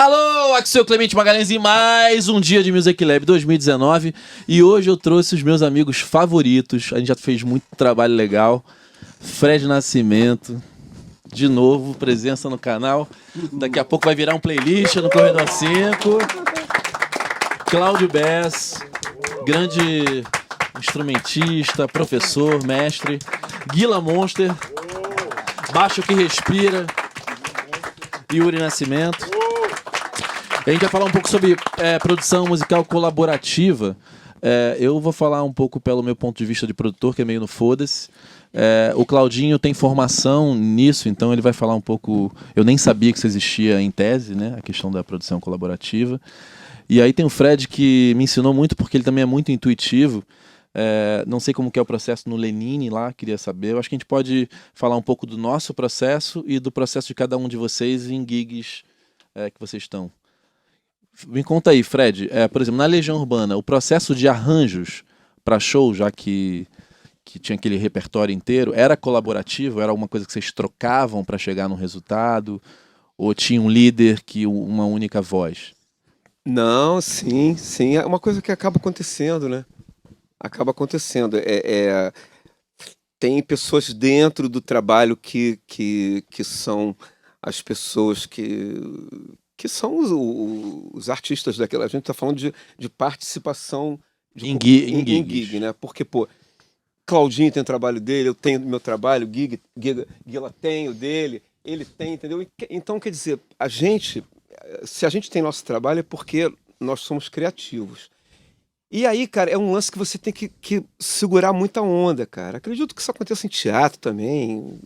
Alô, aqui é o seu Clemente Magalhães e mais um dia de Music Lab 2019. E hoje eu trouxe os meus amigos favoritos. A gente já fez muito trabalho legal. Fred Nascimento, de novo, presença no canal. Daqui a pouco vai virar um playlist no Corredor 5. Cláudio Bess, grande instrumentista, professor, mestre. Guila Monster, baixo que respira. Yuri Nascimento. A gente vai falar um pouco sobre produção musical colaborativa. Eu vou falar um pouco pelo meu ponto de vista de produtor, que é meio no foda-se. O Claudinho tem formação nisso, então ele vai falar um pouco... Eu nem sabia que isso existia em tese, né? A questão da produção colaborativa. E aí tem o Fred, que me ensinou muito, porque ele também é muito intuitivo. Não sei como que é o processo no Lenine lá, queria saber. Eu acho que a gente pode falar um pouco do nosso processo e do processo de cada um de vocês em gigs que vocês estão. Me conta aí, Fred, por exemplo, na Legião Urbana, o processo de arranjos para show, já que tinha aquele repertório inteiro, era colaborativo? Era alguma coisa que vocês trocavam para chegar no resultado? Ou tinha um líder que uma única voz? Não, sim. É uma coisa que acaba acontecendo, né? Acaba acontecendo. Tem pessoas dentro do trabalho que são as pessoas que são os artistas daquela. A gente está falando de participação Em em gigs. gig, né? Porque, pô, Claudinho tem o trabalho dele, eu tenho o meu trabalho, Guila tem o dele, ele tem, entendeu? Então, quer dizer, se a gente tem nosso trabalho é porque nós somos criativos. E aí, cara, é um lance que você tem que segurar muita onda, cara. Acredito que isso aconteça em teatro também,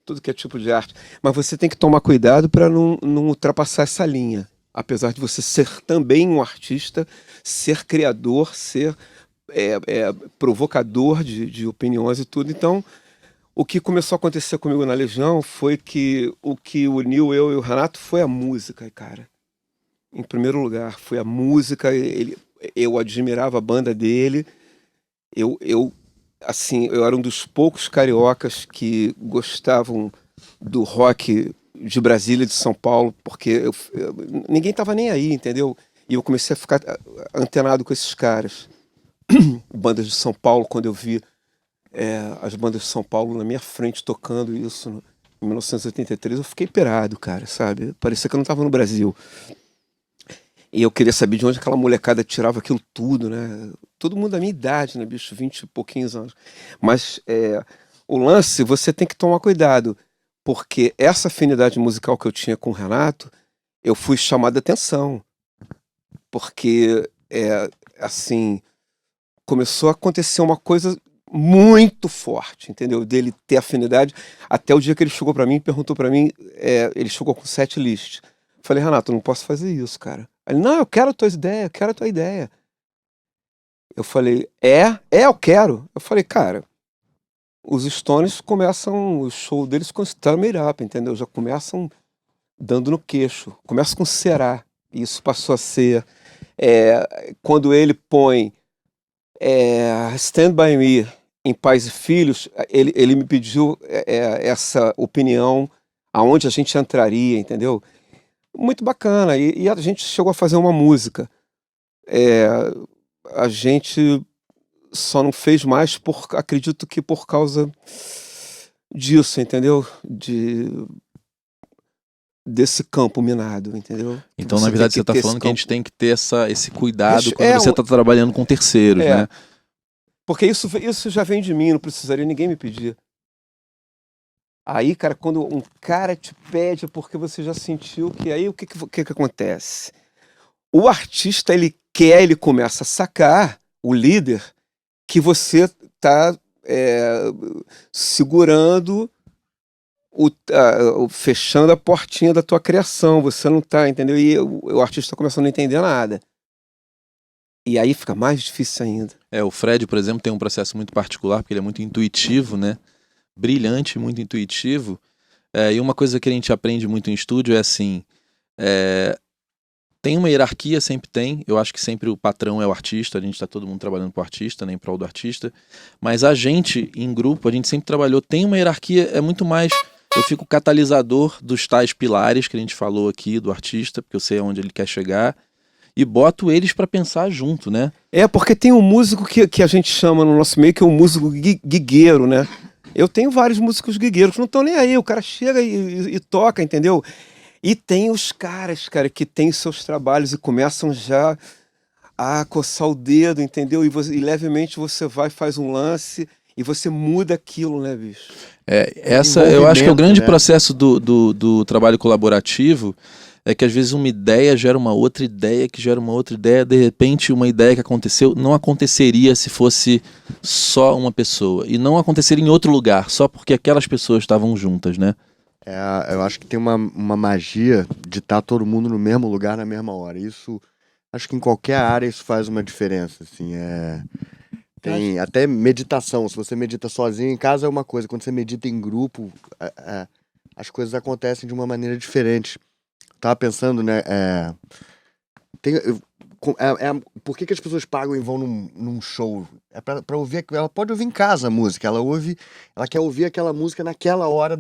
tudo que é tipo de arte. Mas você tem que tomar cuidado para não ultrapassar essa linha. Apesar de você ser também um artista, ser criador, ser provocador de opiniões e tudo. Então, o que começou a acontecer comigo na Legião foi que o que uniu eu e o Renato foi a música, cara. Em primeiro lugar, foi a música. Eu admirava a banda dele. Eu era um dos poucos cariocas que gostavam do rock de Brasília, de São Paulo, porque ninguém tava nem aí, entendeu? E eu comecei a ficar antenado com esses caras. Bandas de São Paulo, quando eu vi as bandas de São Paulo na minha frente tocando isso em 1983, eu fiquei pirado, cara, sabe? Parecia que eu não tava no Brasil. E eu queria saber de onde aquela molecada tirava aquilo tudo, né? Todo mundo da minha idade, né, bicho? 20 e pouquinhos anos. Mas o lance, você tem que tomar cuidado, porque essa afinidade musical que eu tinha com o Renato, eu fui chamado a atenção. Porque, assim, começou a acontecer uma coisa muito forte, entendeu? Dele ter afinidade, até o dia que ele chegou pra mim e perguntou pra mim, ele chegou com 7 lists. Falei, Renato, eu não posso fazer isso, cara. Ele, não, eu quero as tuas ideias, eu quero a tua ideia. Eu falei, eu quero. Eu falei, cara, os Stones começam, o show deles com Turn It Up, entendeu? Já começam dando no queixo. Começa com Será. E isso passou a ser... quando ele põe Stand By Me em Pais e Filhos, ele me pediu essa opinião, aonde a gente entraria, entendeu? Muito bacana, e a gente chegou a fazer uma música. A gente só não fez mais, acredito que por causa disso, entendeu? Desse campo minado, entendeu? Então, na verdade, você está falando que a gente tem que ter esse cuidado quando você está trabalhando com terceiros, né? Porque isso já vem de mim, não precisaria ninguém me pedir. Aí, cara, quando um cara te pede, é porque você já sentiu que aí o que acontece? O artista, ele começa a sacar, o líder, que você tá segurando, fechando a portinha da tua criação, você não tá, entendeu? E o artista começa a não entender nada. E aí fica mais difícil ainda. O Fred, por exemplo, tem um processo muito particular, porque ele é muito intuitivo, né? Brilhante, muito intuitivo. E uma coisa que a gente aprende muito em estúdio é assim, tem uma hierarquia, sempre tem. Eu acho que sempre o patrão é o artista, a gente está todo mundo trabalhando para o artista, né, em prol do artista. Mas a gente, em grupo, a gente sempre trabalhou, tem uma hierarquia, é muito mais eu fico catalisador dos tais pilares que a gente falou aqui do artista, porque eu sei aonde ele quer chegar, e boto eles pra pensar junto, né? Porque tem um músico que a gente chama no nosso meio que é um músico guigueiro, né? Eu tenho vários músicos guigueiros que não estão nem aí, o cara chega e toca, entendeu? E tem os caras, cara, que têm seus trabalhos e começam já a coçar o dedo, entendeu? E levemente você vai, faz um lance e você muda aquilo, né, bicho? Eu acho que é o grande né? processo do trabalho colaborativo, é que às vezes uma ideia gera uma outra ideia, que gera uma outra ideia, de repente uma ideia que aconteceu não aconteceria se fosse só uma pessoa, e não aconteceria em outro lugar, só porque aquelas pessoas estavam juntas, né? Eu acho que tem uma magia de estar todo mundo no mesmo lugar na mesma hora. Isso, acho que em qualquer área isso faz uma diferença, assim, tem até meditação. Se você medita sozinho em casa é uma coisa, quando você medita em grupo, as coisas acontecem de uma maneira diferente. Tava pensando, né, por que as pessoas pagam e vão num show? É pra ouvir, ela pode ouvir em casa a música, ela quer ouvir aquela música naquela hora,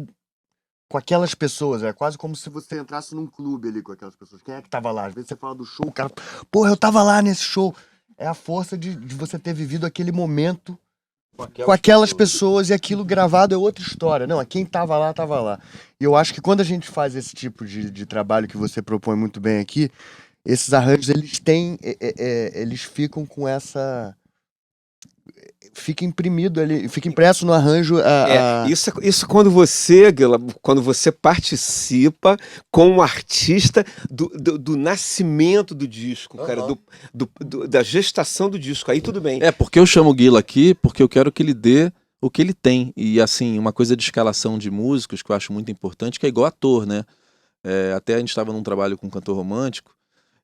com aquelas pessoas. É quase como se você entrasse num clube ali com aquelas pessoas. Quem é que tava lá? Às vezes você fala do show, o cara, porra, eu tava lá nesse show. É a força de você ter vivido aquele momento com aquelas pessoas, e aquilo gravado é outra história. Não, quem tava lá, tava lá. E eu acho que quando a gente faz esse tipo de trabalho que você propõe muito bem aqui, esses arranjos, eles ficam com essa... Fica imprimido ali, fica impresso no arranjo. Isso quando você, Guila, quando você participa com o artista do nascimento do disco, cara, da gestação do disco, aí tudo bem. Porque eu chamo o Guila aqui, porque eu quero que ele dê o que ele tem. E assim, uma coisa de escalação de músicos que eu acho muito importante, que é igual ator, né? Até a gente estava num trabalho com um cantor romântico,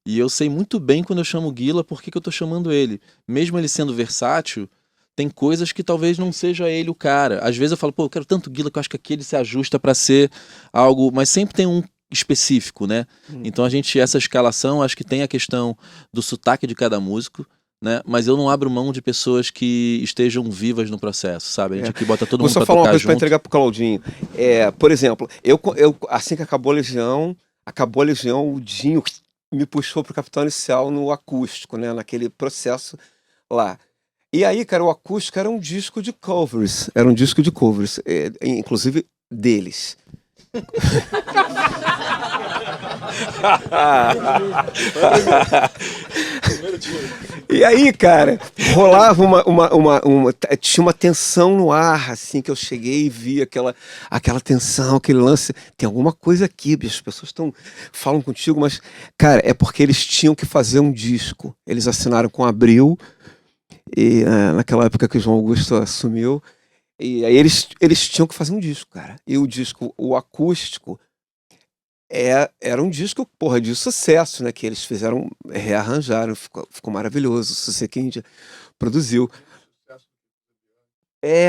e eu sei muito bem quando eu chamo o Guila, por que eu tô chamando ele. Mesmo ele sendo versátil, tem coisas que talvez não seja ele o cara. Às vezes eu falo, eu quero tanto Guila que eu acho que aqui ele se ajusta pra ser algo... Mas sempre tem um específico, né? Então essa escalação, acho que tem a questão do sotaque de cada músico, né? Mas eu não abro mão de pessoas que estejam vivas no processo, sabe? A gente aqui bota todo mundo pra tocar junto. Vou só falar uma coisa pra entregar pro Claudinho. Por exemplo, eu assim que acabou a Legião, o Dinho me puxou pro Capital Inicial no acústico, né? Naquele processo lá. E aí, cara, o acústico era um disco de covers. Inclusive deles. E aí, cara, rolava tinha uma tensão no ar, assim, que eu cheguei e vi aquela tensão, aquele lance. Tem alguma coisa aqui, bicho, as pessoas falam contigo, mas, cara, é porque eles tinham que fazer um disco. Eles assinaram com a Abril, e naquela época que o João Augusto assumiu, e aí eles tinham que fazer um disco, cara. E o disco, o acústico, era um disco, porra, de sucesso, né? Que eles fizeram, rearranjaram, ficou maravilhoso. O Susequindia produziu.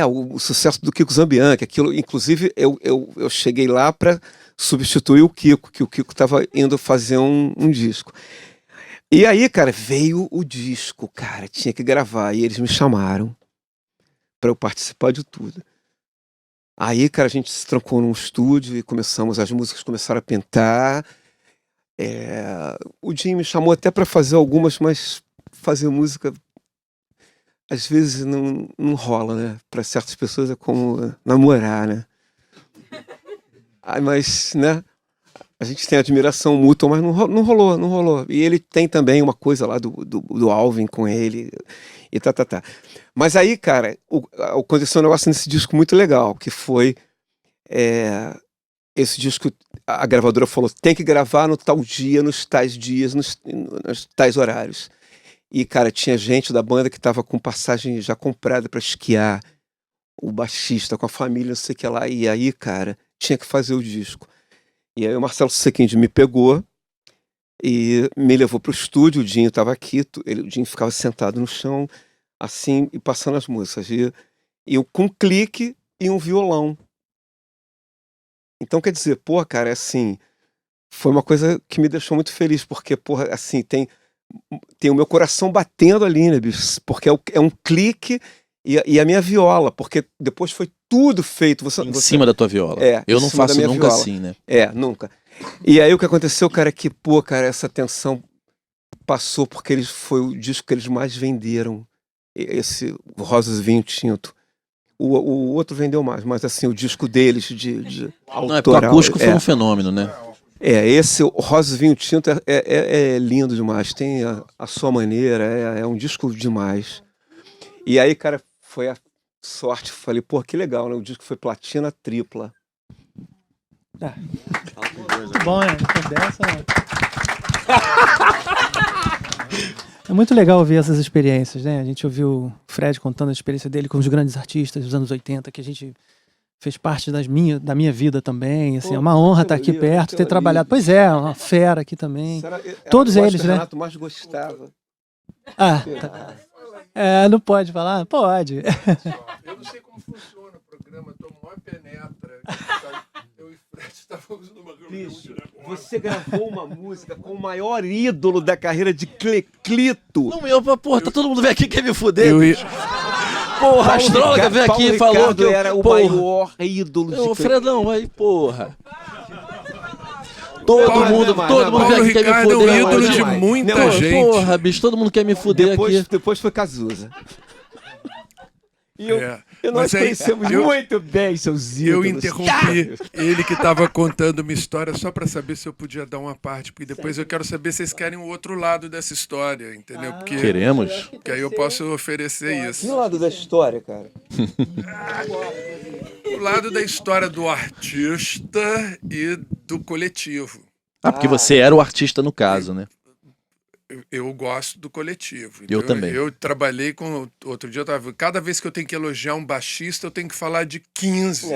O sucesso do Kiko Zambian, que aquilo, inclusive, eu cheguei lá para substituir o Kiko, que o Kiko estava indo fazer um disco. E aí, cara, veio o disco, cara, tinha que gravar, e eles me chamaram para eu participar de tudo. Aí, cara, a gente se trancou num estúdio e as músicas começaram a pintar. O Jim me chamou até para fazer algumas, mas fazer música às vezes não rola, né? Para certas pessoas é como namorar, né? Mas, né? A gente tem admiração mútua, mas não rolou. E ele tem também uma coisa lá do Alvin com ele, e tá. Mas aí, cara, aconteceu um negócio nesse disco muito legal, que foi esse disco, a gravadora falou, tem que gravar no tal dia, nos tais dias, nos tais horários. E, cara, tinha gente da banda que tava com passagem já comprada para esquiar, o baixista com a família, não sei o que lá, e aí, cara, tinha que fazer o disco. E aí o Marcelo Susequindia me pegou e me levou pro estúdio, o Dinho estava aqui, o Dinho ficava sentado no chão, assim, e passando as músicas. E eu com um clique e um violão. Então, quer dizer, cara, assim, foi uma coisa que me deixou muito feliz, porque, assim, tem o meu coração batendo ali, né, bicho? Porque é um clique e a minha viola, porque depois foi tudo feito. Em cima da tua viola. Eu em não cima da faço minha nunca viola. assim, né? Nunca. E aí o que aconteceu, cara, é que, pô, cara, essa tensão passou porque foi o disco que eles mais venderam. Esse Rosas e Vinho Tinto. O outro vendeu mais, mas assim, o disco deles de Não, é porque o autoral. acústico foi um fenômeno, né? Esse o Rosas e Vinho Tinto é lindo demais. Tem a sua maneira, é um disco demais. E aí, cara, foi a sorte. Falei, pô, que legal, né? O disco foi platina tripla. Muito bom, né? Dessa, né? É muito legal ouvir essas experiências, né? A gente ouviu o Fred contando a experiência dele com os grandes artistas dos anos 80, que a gente fez parte da minha vida também. Assim, é uma honra estar aqui perto, ter trabalhado. Pois é, uma fera aqui também. Todos eles, né? O Renato mais gostava. Tá. Não pode falar? Pode. Eu não sei como funciona o programa, tô maior penetra. Eu e Fred estávamos numa reunião de negócio. Você gravou uma música com o maior ídolo da carreira de Cleclito. Não, porra, tá todo mundo vem aqui quer me fuder. Eu ia... Porra, a astróloga veio aqui e falou que era o maior ídolo de Ô, Cleclito. Fredão, aí, porra. Todo mundo Paulo vem aqui quer me Ricardo é fuder. um ídolo mas- de demais. muita Não, gente. Porra, bicho, todo mundo quer me fuder aqui. Depois foi Cazuza. E nós Mas aí, conhecemos muito bem seus Eu ídolos. interrompi ele que estava contando uma história só para saber se eu podia dar uma parte, porque depois eu quero saber se vocês querem o outro lado dessa história, entendeu? Queremos? Porque aí eu posso oferecer isso. E o lado da história, cara? O lado da história do artista e do coletivo. Porque você era o artista no caso, né? Eu gosto do coletivo. Eu também. Eu trabalhei com... Outro dia, cada vez que eu tenho que elogiar um baixista, eu tenho que falar de 15.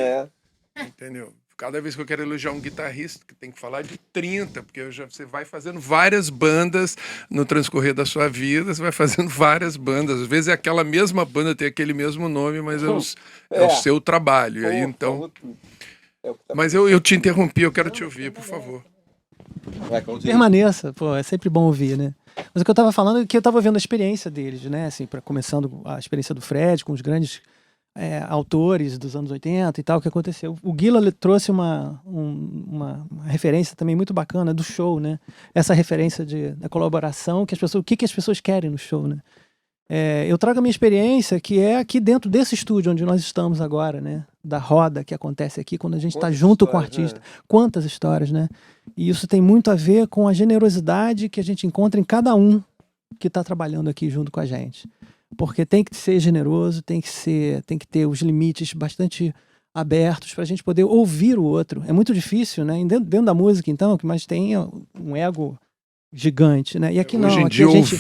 Entendeu? Cada vez que eu quero elogiar um guitarrista, que tem que falar de 30, porque você vai fazendo várias bandas no transcorrer da sua vida, você vai fazendo várias bandas. Às vezes é aquela mesma banda, tem aquele mesmo nome, mas é o seu trabalho. E aí, então... Mas eu te interrompi, eu quero te ouvir, por favor. Permaneça, pô, é sempre bom ouvir, né? Mas o que eu tava falando é que eu tava vendo a experiência deles, né? Assim, começando a experiência do Fred com os grandes autores dos anos 80 e tal, o que aconteceu. O Guila trouxe uma referência também muito bacana do show, né? Essa referência da colaboração, o que as pessoas querem no show, né? Eu trago a minha experiência, que é aqui dentro desse estúdio onde nós estamos agora, né? Da roda que acontece aqui quando a gente está junto com o artista. Né? Quantas histórias, né? E isso tem muito a ver com a generosidade que a gente encontra em cada um que está trabalhando aqui junto com a gente. Porque tem que ser generoso, tem que ter os limites bastante abertos para a gente poder ouvir o outro. É muito difícil, né? Dentro da música, então, que mais tem um ego gigante, né? E aqui não. Hoje em aqui dia, a gente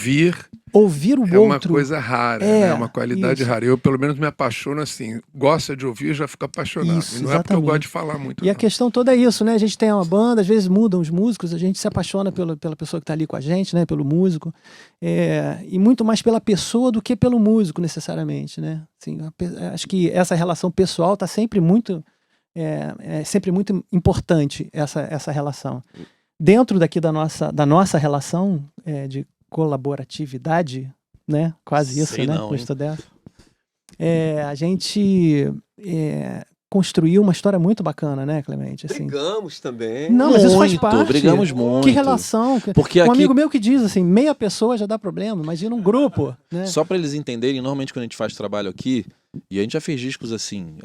ouvir o é outro uma coisa rara, é uma qualidade isso. rara. Eu, pelo menos, me apaixono assim. Gosta de ouvir, já fico apaixonado. Isso, e não é porque eu exatamente. gosto de falar muito. E a questão toda é isso, né? A gente tem uma banda, às vezes mudam os músicos, a gente se apaixona pela pessoa que está ali com a gente, né? Pelo músico. E muito mais pela pessoa do que pelo músico, necessariamente, né? Assim, acho que essa relação pessoal está sempre muito... sempre muito importante, essa relação. Dentro daqui da nossa relação de colaboratividade, né? Quase isso, Sei né? não, Gostou dessa? A gente construiu uma história muito bacana, né, Clemente? Assim. Brigamos também. Não, mas isso faz Muito, parte. brigamos muito. Que relação. Porque um aqui- amigo meu que diz assim, meia pessoa já dá problema, imagina um grupo, né? Só pra eles entenderem, normalmente quando a gente faz trabalho aqui, e a gente já fez discos assim,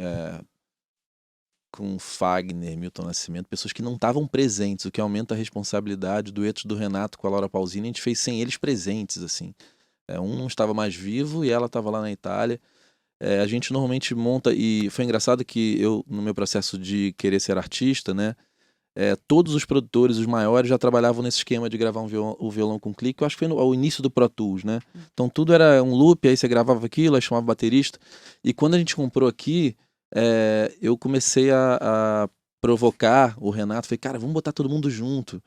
com Fagner, Milton Nascimento, pessoas que não estavam presentes, o que aumenta a responsabilidade. Duetos do Renato com a Laura Pausini, a gente fez sem eles presentes, assim. Um não estava mais vivo e ela estava lá na Itália. A gente normalmente monta, e foi engraçado que eu, no meu processo de querer ser artista, né, todos os produtores, os maiores, já trabalhavam nesse esquema de gravar o violão com clique. Eu acho que foi ao início do Pro Tools, né? Então tudo era um loop, aí você gravava aquilo, aí chamava o baterista. E quando a gente comprou aqui, eu comecei a provocar o Renato, falei, cara, vamos botar todo mundo junto.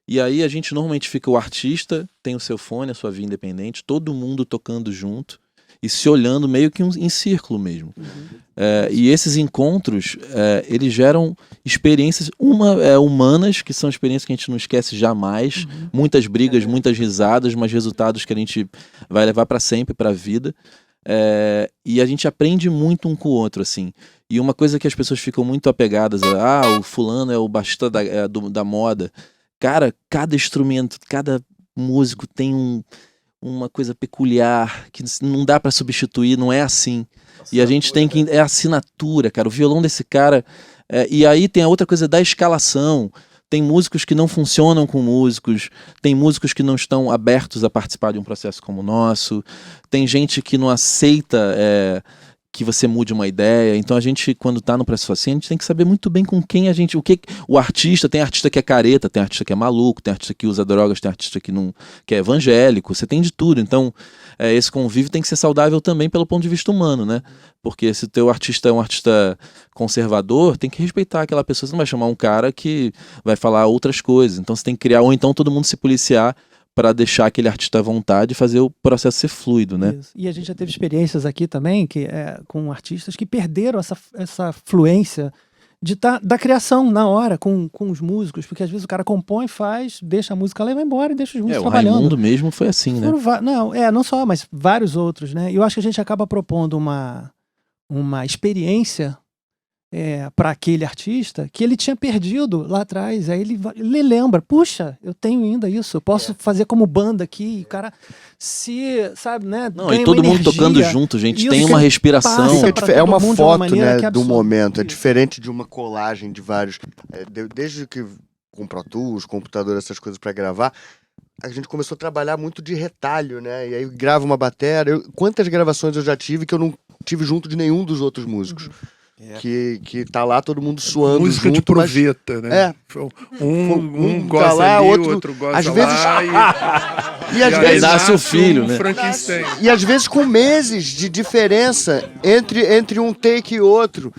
E aí a gente normalmente fica, o artista tem o seu fone, a sua via independente, todo mundo tocando junto e se olhando meio que em círculo mesmo. E esses encontros, eles geram experiências humanas, que são experiências que a gente não esquece jamais, muitas brigas, muitas risadas, mas resultados que a gente vai levar para sempre para a vida. E a gente aprende muito um com o outro, assim. E uma coisa que as pessoas ficam muito apegadas, o fulano é o baixista da moda. Cara, cada instrumento, cada músico tem uma coisa peculiar que não dá pra substituir, não é assim. E a gente tem que... É assinatura, cara. O violão desse cara... e aí tem a outra coisa da escalação. Tem músicos que não funcionam com músicos, tem músicos que não estão abertos a participar de um processo como o nosso, tem gente que não aceita que você mude uma ideia. Então a gente, quando tá no processo assim, a gente tem que saber muito bem com quem a gente... O artista, tem artista que é careta, tem artista que é maluco, tem artista que usa drogas, tem artista que é evangélico, você tem de tudo. Então esse convívio tem que ser saudável também pelo ponto de vista humano, né? Porque se o teu artista é um artista conservador, tem que respeitar aquela pessoa. Você não vai chamar um cara que vai falar outras coisas. Então você tem que criar, ou então todo mundo se policiar para deixar aquele artista à vontade e fazer o processo ser fluido, né? Isso. E a gente já teve experiências aqui também com artistas que perderam essa fluência da criação na hora com os músicos, porque às vezes o cara compõe, faz, deixa a música lá e vai embora e deixa os músicos O trabalhando. Raimundo mesmo foi assim, né? Não só, mas vários outros, né? E eu acho que a gente acaba propondo uma experiência para aquele artista que ele tinha perdido lá atrás. Aí ele lembra, puxa, eu tenho ainda isso, eu posso fazer como banda aqui. E o cara sabe, né? Não, e todo mundo tocando junto, gente. Tem uma respiração. É uma foto, né, do momento. É diferente de uma colagem de vários. Desde que com Pro Tools, computador, essas coisas para gravar, a gente começou a trabalhar muito de retalho, né? E aí grava uma bateria. Quantas gravações eu já tive que eu não tive junto de nenhum dos outros músicos? Que tá lá todo mundo suando música junto, de proveta, né? Um goza tá lá, ali, outro goza às lá. Vezes... E às vezes nasce o filho, né? Frankenstein. E às vezes com meses de diferença entre um take e outro.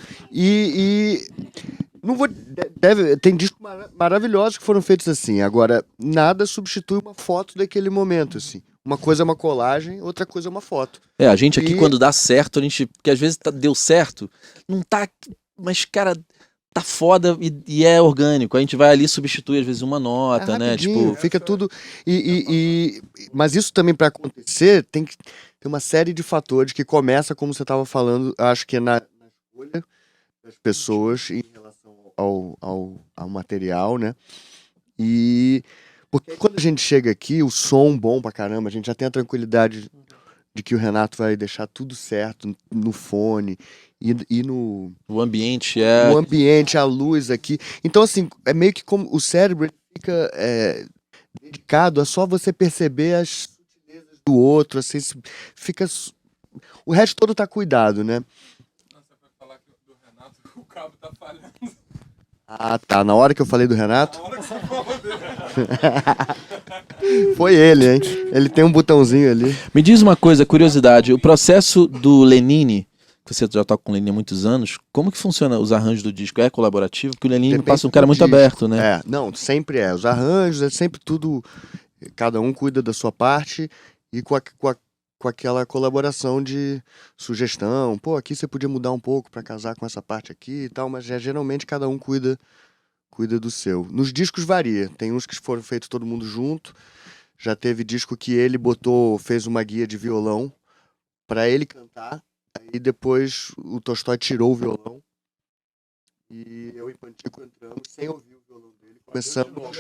Não vou... Tem discos maravilhosos que foram feitos assim. Agora, nada substitui uma foto daquele momento, assim. Uma coisa é uma colagem, outra coisa é uma foto. A gente aqui, quando dá certo, porque às vezes deu certo, não tá... Mas, cara, tá foda e é orgânico. A gente vai ali e substitui, às vezes, uma nota, né? Tipo... Fica tudo... Mas isso também, para acontecer, tem que ter uma série de fatores que começa, como você estava falando, acho que é na escolha das pessoas em relação ao material, né? Porque quando a gente chega aqui, o som bom pra caramba, a gente já tem a tranquilidade de que o Renato vai deixar tudo certo no fone e no... O ambiente O ambiente, a luz aqui. Então, assim, é meio que como o cérebro fica dedicado a só você perceber as sutilezas do outro, assim, fica... O resto todo tá cuidado, né? Você vai falar que do Renato o cabo tá falhando. Ah, tá. Na hora que eu falei do Renato... Foi ele, hein? Ele tem um botãozinho ali. Me diz uma coisa, curiosidade. O processo do Lenine, que você já toca com o Lenine há muitos anos, como que funciona os arranjos do disco? É colaborativo? Porque o Lenine passa um cara muito aberto, né? Não, sempre é. Os arranjos, é sempre tudo... Cada um cuida da sua parte e com aquela colaboração de sugestão. Pô, aqui você podia mudar um pouco pra casar com essa parte aqui e tal, mas geralmente cada um cuida do seu. Nos discos varia. Tem uns que foram feitos todo mundo junto. Já teve disco que ele fez uma guia de violão pra ele cantar. Aí depois o Tolstói tirou o violão. E eu e Pantico entramos sem ouvir o violão dele. Começamos.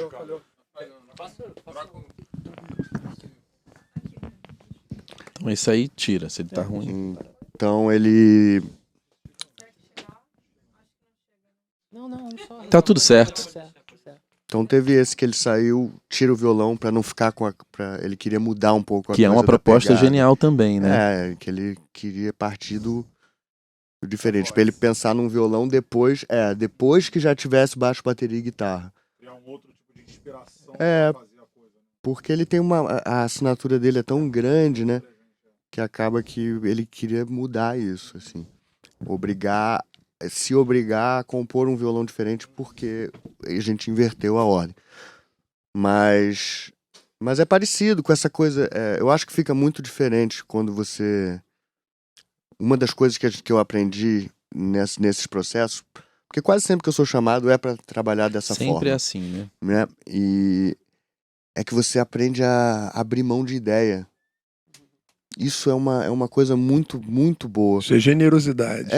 Então isso aí tira, se ele tá ruim. Então ele... Não, só... Tá tudo certo. Então teve esse que ele saiu, tira o violão pra não ficar ele queria mudar um pouco a Que é coisa uma da proposta pegada. genial também, né? Que ele queria partir do diferente, pra ele pensar num violão depois que já tivesse baixo, bateria e guitarra. Criar um outro tipo de inspiração pra fazer a coisa, né? Porque ele tem a assinatura dele é tão grande, né, que acaba que ele queria mudar isso, assim. Se obrigar a compor um violão diferente porque a gente inverteu a ordem. Mas é parecido com essa coisa. Eu acho que fica muito diferente quando você... Uma das coisas que eu aprendi nesses processos, porque quase sempre que eu sou chamado é para trabalhar dessa forma. Sempre é assim, né? E é que você aprende a abrir mão de ideia. Isso é uma coisa muito, muito boa. Isso é generosidade.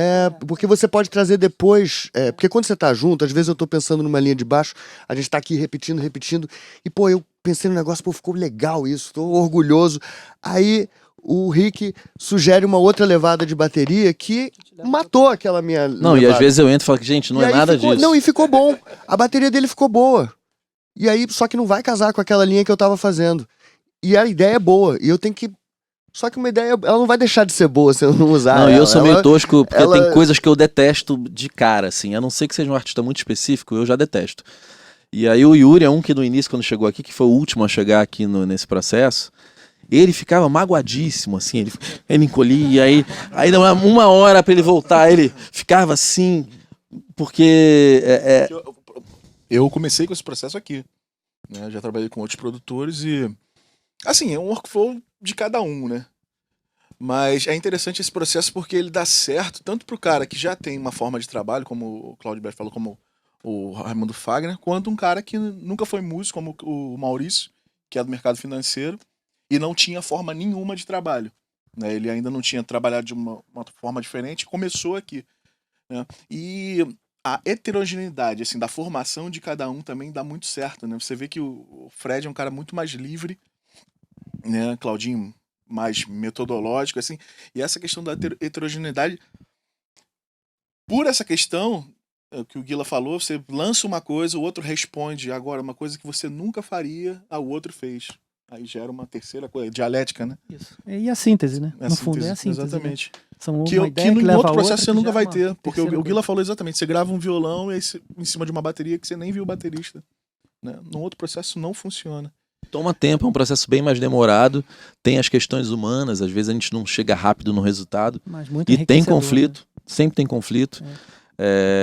Porque você pode trazer depois. Porque quando você tá junto, às vezes eu tô pensando numa linha de baixo, a gente tá aqui repetindo, e pô, eu pensei no negócio, pô, ficou legal isso, tô orgulhoso. Aí o Rick sugere uma outra levada de bateria que matou aquela minha Não, levada. e às vezes eu entro e falo que, gente, não E é aí nada ficou, disso. Não, e ficou bom. A bateria dele ficou boa. E aí, só que não vai casar com aquela linha que eu tava fazendo. E a ideia é boa, e eu tenho que... Só que uma ideia, ela não vai deixar de ser boa se eu não usar Não, e ela. eu sou meio tosco, porque ela- tem coisas que eu detesto de cara, assim. A não ser que seja um artista muito específico, eu já detesto. E aí o Yuri é um que no início, quando chegou aqui, que foi o último a chegar aqui nesse processo, ele ficava magoadíssimo, assim. Ele encolhia, aí dava uma hora pra ele voltar, ele ficava assim, porque... Eu comecei com esse processo aqui, né? Já trabalhei com outros produtores e... Assim, é um workflow de cada um, né? Mas é interessante esse processo porque ele dá certo tanto pro cara que já tem uma forma de trabalho, como o Claudio Berto falou, como o Raimundo Fagner, quanto um cara que nunca foi músico, como o Maurício, que é do mercado financeiro, e não tinha forma nenhuma de trabalho, né? Ele ainda não tinha trabalhado de uma forma diferente, começou aqui, né? E a heterogeneidade, assim, da formação de cada um também dá muito certo, né? Você vê que o Fred é um cara muito mais livre, né? Claudinho mais metodológico, assim, e essa questão da heterogeneidade, por essa questão que o Guila falou, você lança uma coisa, o outro responde agora uma coisa que você nunca faria, o outro fez. Aí gera uma terceira coisa, dialética, né? Isso. E a síntese, né? É a No fundo, é a síntese. Exatamente. Né? São Que uma ideia no leva outro a outra, processo você que nunca gera vai uma ter, porque terceira o Guila coisa. falou exatamente, você grava um violão em cima de uma bateria que você nem viu o baterista, né? No outro processo não funciona. Toma tempo, é um processo bem mais demorado, tem as questões humanas, às vezes a gente não chega rápido no resultado, Mas muito e tem enriquecedor, conflito, sempre tem conflito,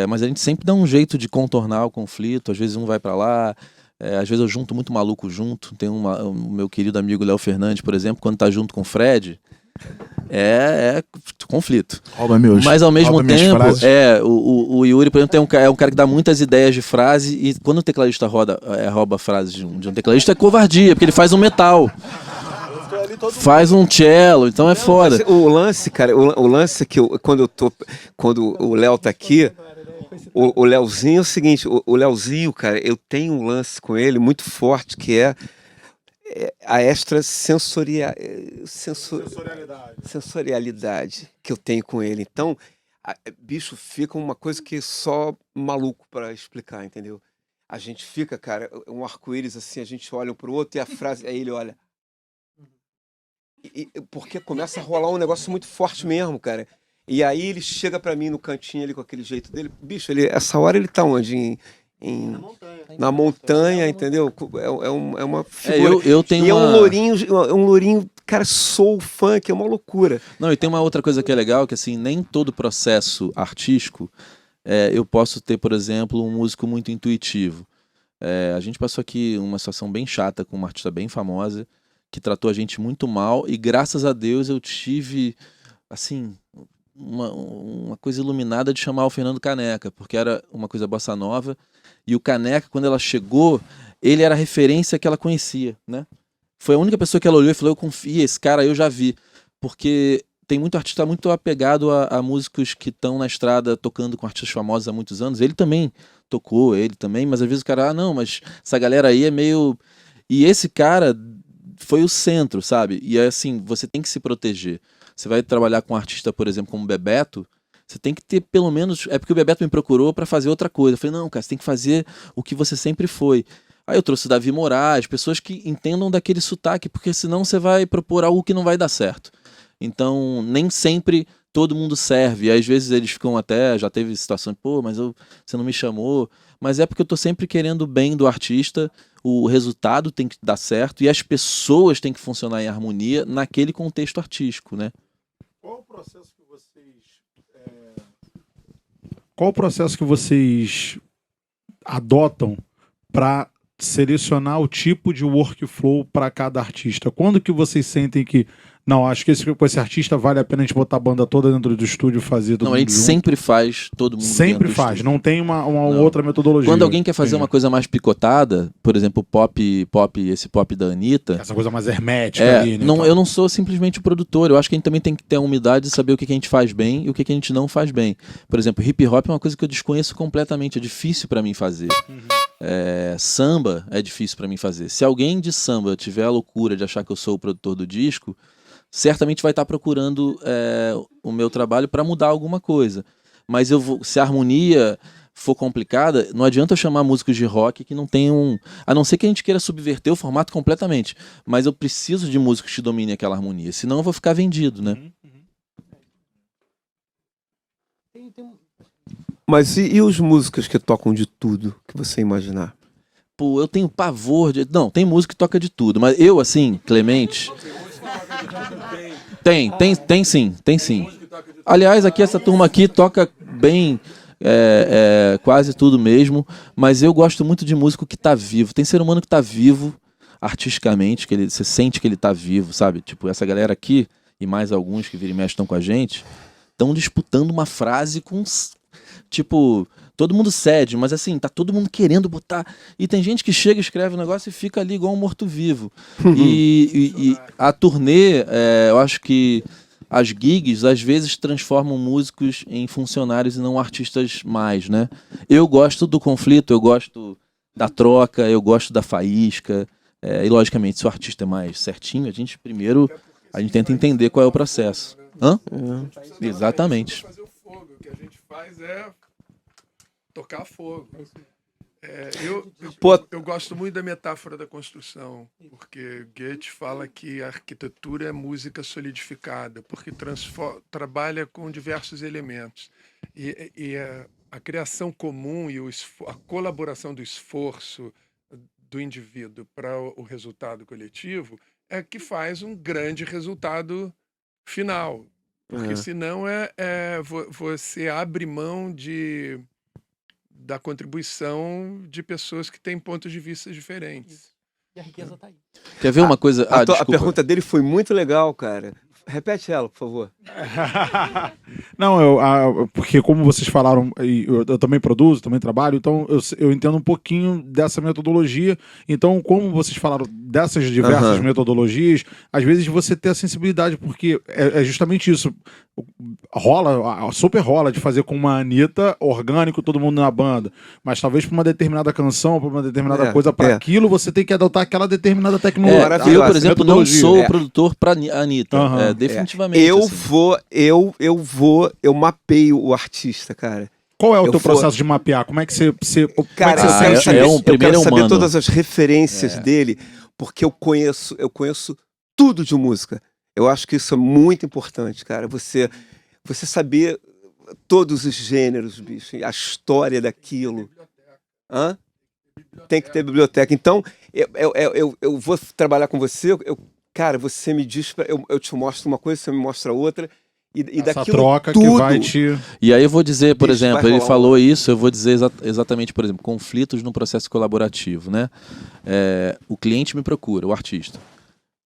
mas a gente sempre dá um jeito de contornar o conflito, às vezes um vai pra lá, às vezes eu junto muito maluco junto, tem o meu querido amigo Léo Fernandes, por exemplo, quando tá junto com o Fred, é conflito. Rouba meus. Mas ao mesmo rouba minhas tempo, frases. o Yuri, por exemplo, é um cara que dá muitas ideias de frase, e quando o tecladista rouba a frase de um tecladista, é covardia, porque ele faz um metal. Faz um cello, então é foda. Mas o lance, cara, o lance é que quando o Léo tá aqui, o Léozinho é o seguinte, o Léozinho, cara, eu tenho um lance com ele muito forte, que é a sensorialidade que eu tenho com ele. Então, bicho, fica uma coisa que só maluco pra explicar, entendeu? A gente fica, cara, um arco-íris assim, a gente olha um pro outro e a frase, aí ele olha. Porque começa a rolar um negócio muito forte mesmo, cara. E aí ele chega pra mim no cantinho ali com aquele jeito dele. Bicho, essa hora ele tá onde? Na montanha, entendeu? É uma figura. Eu tenho e é um lourinho, cara, soul funk, é uma loucura. Não, e tem uma outra coisa que é legal, que assim, nem todo processo artístico eu posso ter, por exemplo, um músico muito intuitivo. A gente passou aqui uma situação bem chata com uma artista bem famosa, que tratou a gente muito mal, e graças a Deus eu tive, assim, uma coisa iluminada de chamar o Fernando Caneca, porque era uma coisa bossa nova, e o Caneca, quando ela chegou, ele era a referência que ela conhecia, né? Foi a única pessoa que ela olhou e falou, eu confio, esse cara eu já vi, porque tem muito artista muito apegado a músicos que estão na estrada tocando com artistas famosos há muitos anos, ele também tocou, mas às vezes o cara, não, mas essa galera aí é meio... E esse cara foi o centro, sabe? E assim, você tem que se proteger. Você vai trabalhar com um artista, por exemplo, como o Bebeto, você tem que ter pelo menos... É porque o Bebeto me procurou pra fazer outra coisa. Eu falei, não, cara, você tem que fazer o que você sempre foi. Aí eu trouxe o Davi Moraes, pessoas que entendam daquele sotaque, porque senão você vai propor algo que não vai dar certo. Então, nem sempre todo mundo serve. E às vezes eles ficam até... Já teve situação, pô, mas você não me chamou. Mas é porque eu tô sempre querendo o bem do artista, o resultado tem que dar certo e as pessoas têm que funcionar em harmonia naquele contexto artístico, né? Qual o processo que vocês adotam para selecionar o tipo de workflow para cada artista? Quando que vocês sentem que Não, acho que com esse artista vale a pena a gente botar a banda toda dentro do estúdio e fazer todo Não, a mundo gente junto. sempre faz todo mundo Sempre dentro do faz, estúdio. não tem uma Não. outra metodologia. Quando alguém quer fazer Entendi. uma coisa mais picotada, por exemplo, esse pop da Anitta, Essa coisa mais hermética ali, né? não, Então. eu não sou simplesmente o produtor. Eu acho que a gente também tem que ter a humildade de saber o que a gente faz bem e o que a gente não faz bem. Por exemplo, hip hop é uma coisa que eu desconheço completamente, é difícil pra mim fazer. Samba é difícil pra mim fazer. Se alguém de samba tiver a loucura de achar que eu sou o produtor do disco, certamente vai estar procurando o meu trabalho pra mudar alguma coisa. Mas se a harmonia for complicada, não adianta eu chamar músicos de rock que não tenham... A não ser que a gente queira subverter o formato completamente. Mas eu preciso de músicos que dominem aquela harmonia. Senão eu vou ficar vendido, né? Mas e os músicos que tocam de tudo que você imaginar? Pô, eu tenho pavor de... Não, tem música que toca de tudo. Mas eu, assim, Clemente... Tem sim. Aliás, aqui essa turma aqui toca bem... quase tudo mesmo, mas eu gosto muito de músico que tá vivo. Tem ser humano que tá vivo artisticamente, que você sente que ele tá vivo, sabe? Tipo, essa galera aqui, e mais alguns que vira e mexe estão com a gente, estão disputando uma frase com... Tipo, todo mundo cede, mas assim, tá todo mundo querendo botar... E tem gente que chega, escreve um negócio e fica ali igual um morto-vivo. E a turnê, eu acho que as gigs, às vezes, transformam músicos em funcionários e não artistas mais, né? Eu gosto do conflito, eu gosto da troca, eu gosto da faísca. E, logicamente, se o artista é mais certinho, a gente tenta entender qual é o processo. Hã? Exatamente. Fazer o fogo. O que a gente faz é tocar fogo. Eu gosto muito da metáfora da construção, porque Goethe fala que a arquitetura é música solidificada, porque trabalha com diversos elementos. E a criação comum e a colaboração do esforço do indivíduo para o resultado coletivo é que faz um grande resultado final. Porque senão você abre mão da contribuição de pessoas que têm pontos de vista diferentes. E a riqueza tá aí. Quer ver uma coisa? A Desculpa. pergunta dele foi muito legal, cara. Repete ela, por favor. Não, porque como vocês falaram, eu também produzo, também trabalho, então eu entendo um pouquinho dessa metodologia. Então, como vocês falaram dessas diversas metodologias, às vezes você tem a sensibilidade, porque é justamente isso. Super rola de fazer com uma Anitta orgânico, todo mundo na banda. Mas talvez para uma determinada canção, para uma determinada coisa, para aquilo, você tem que adotar aquela determinada tecnologia. Eu, por exemplo, não sou o produtor para Anitta. Definitivamente. Eu mapeio o artista, cara. Qual é o teu processo de mapear? Como é que você Cara, como é que você eu sente? quero saber todas as referências dele, porque eu conheço tudo de música. Eu acho que isso é muito importante, cara. Você saber todos os gêneros, bicho, a história daquilo. Tem que ter biblioteca. Então, eu vou trabalhar com você, cara, você me diz, eu te mostro uma coisa, você me mostra outra. E Essa daquilo troca tudo, que vai te... E aí eu vou dizer, por Bicho, exemplo, vai ele rolar falou isso, eu vou dizer exatamente, por exemplo, conflitos no processo colaborativo, né? O cliente me procura, o artista.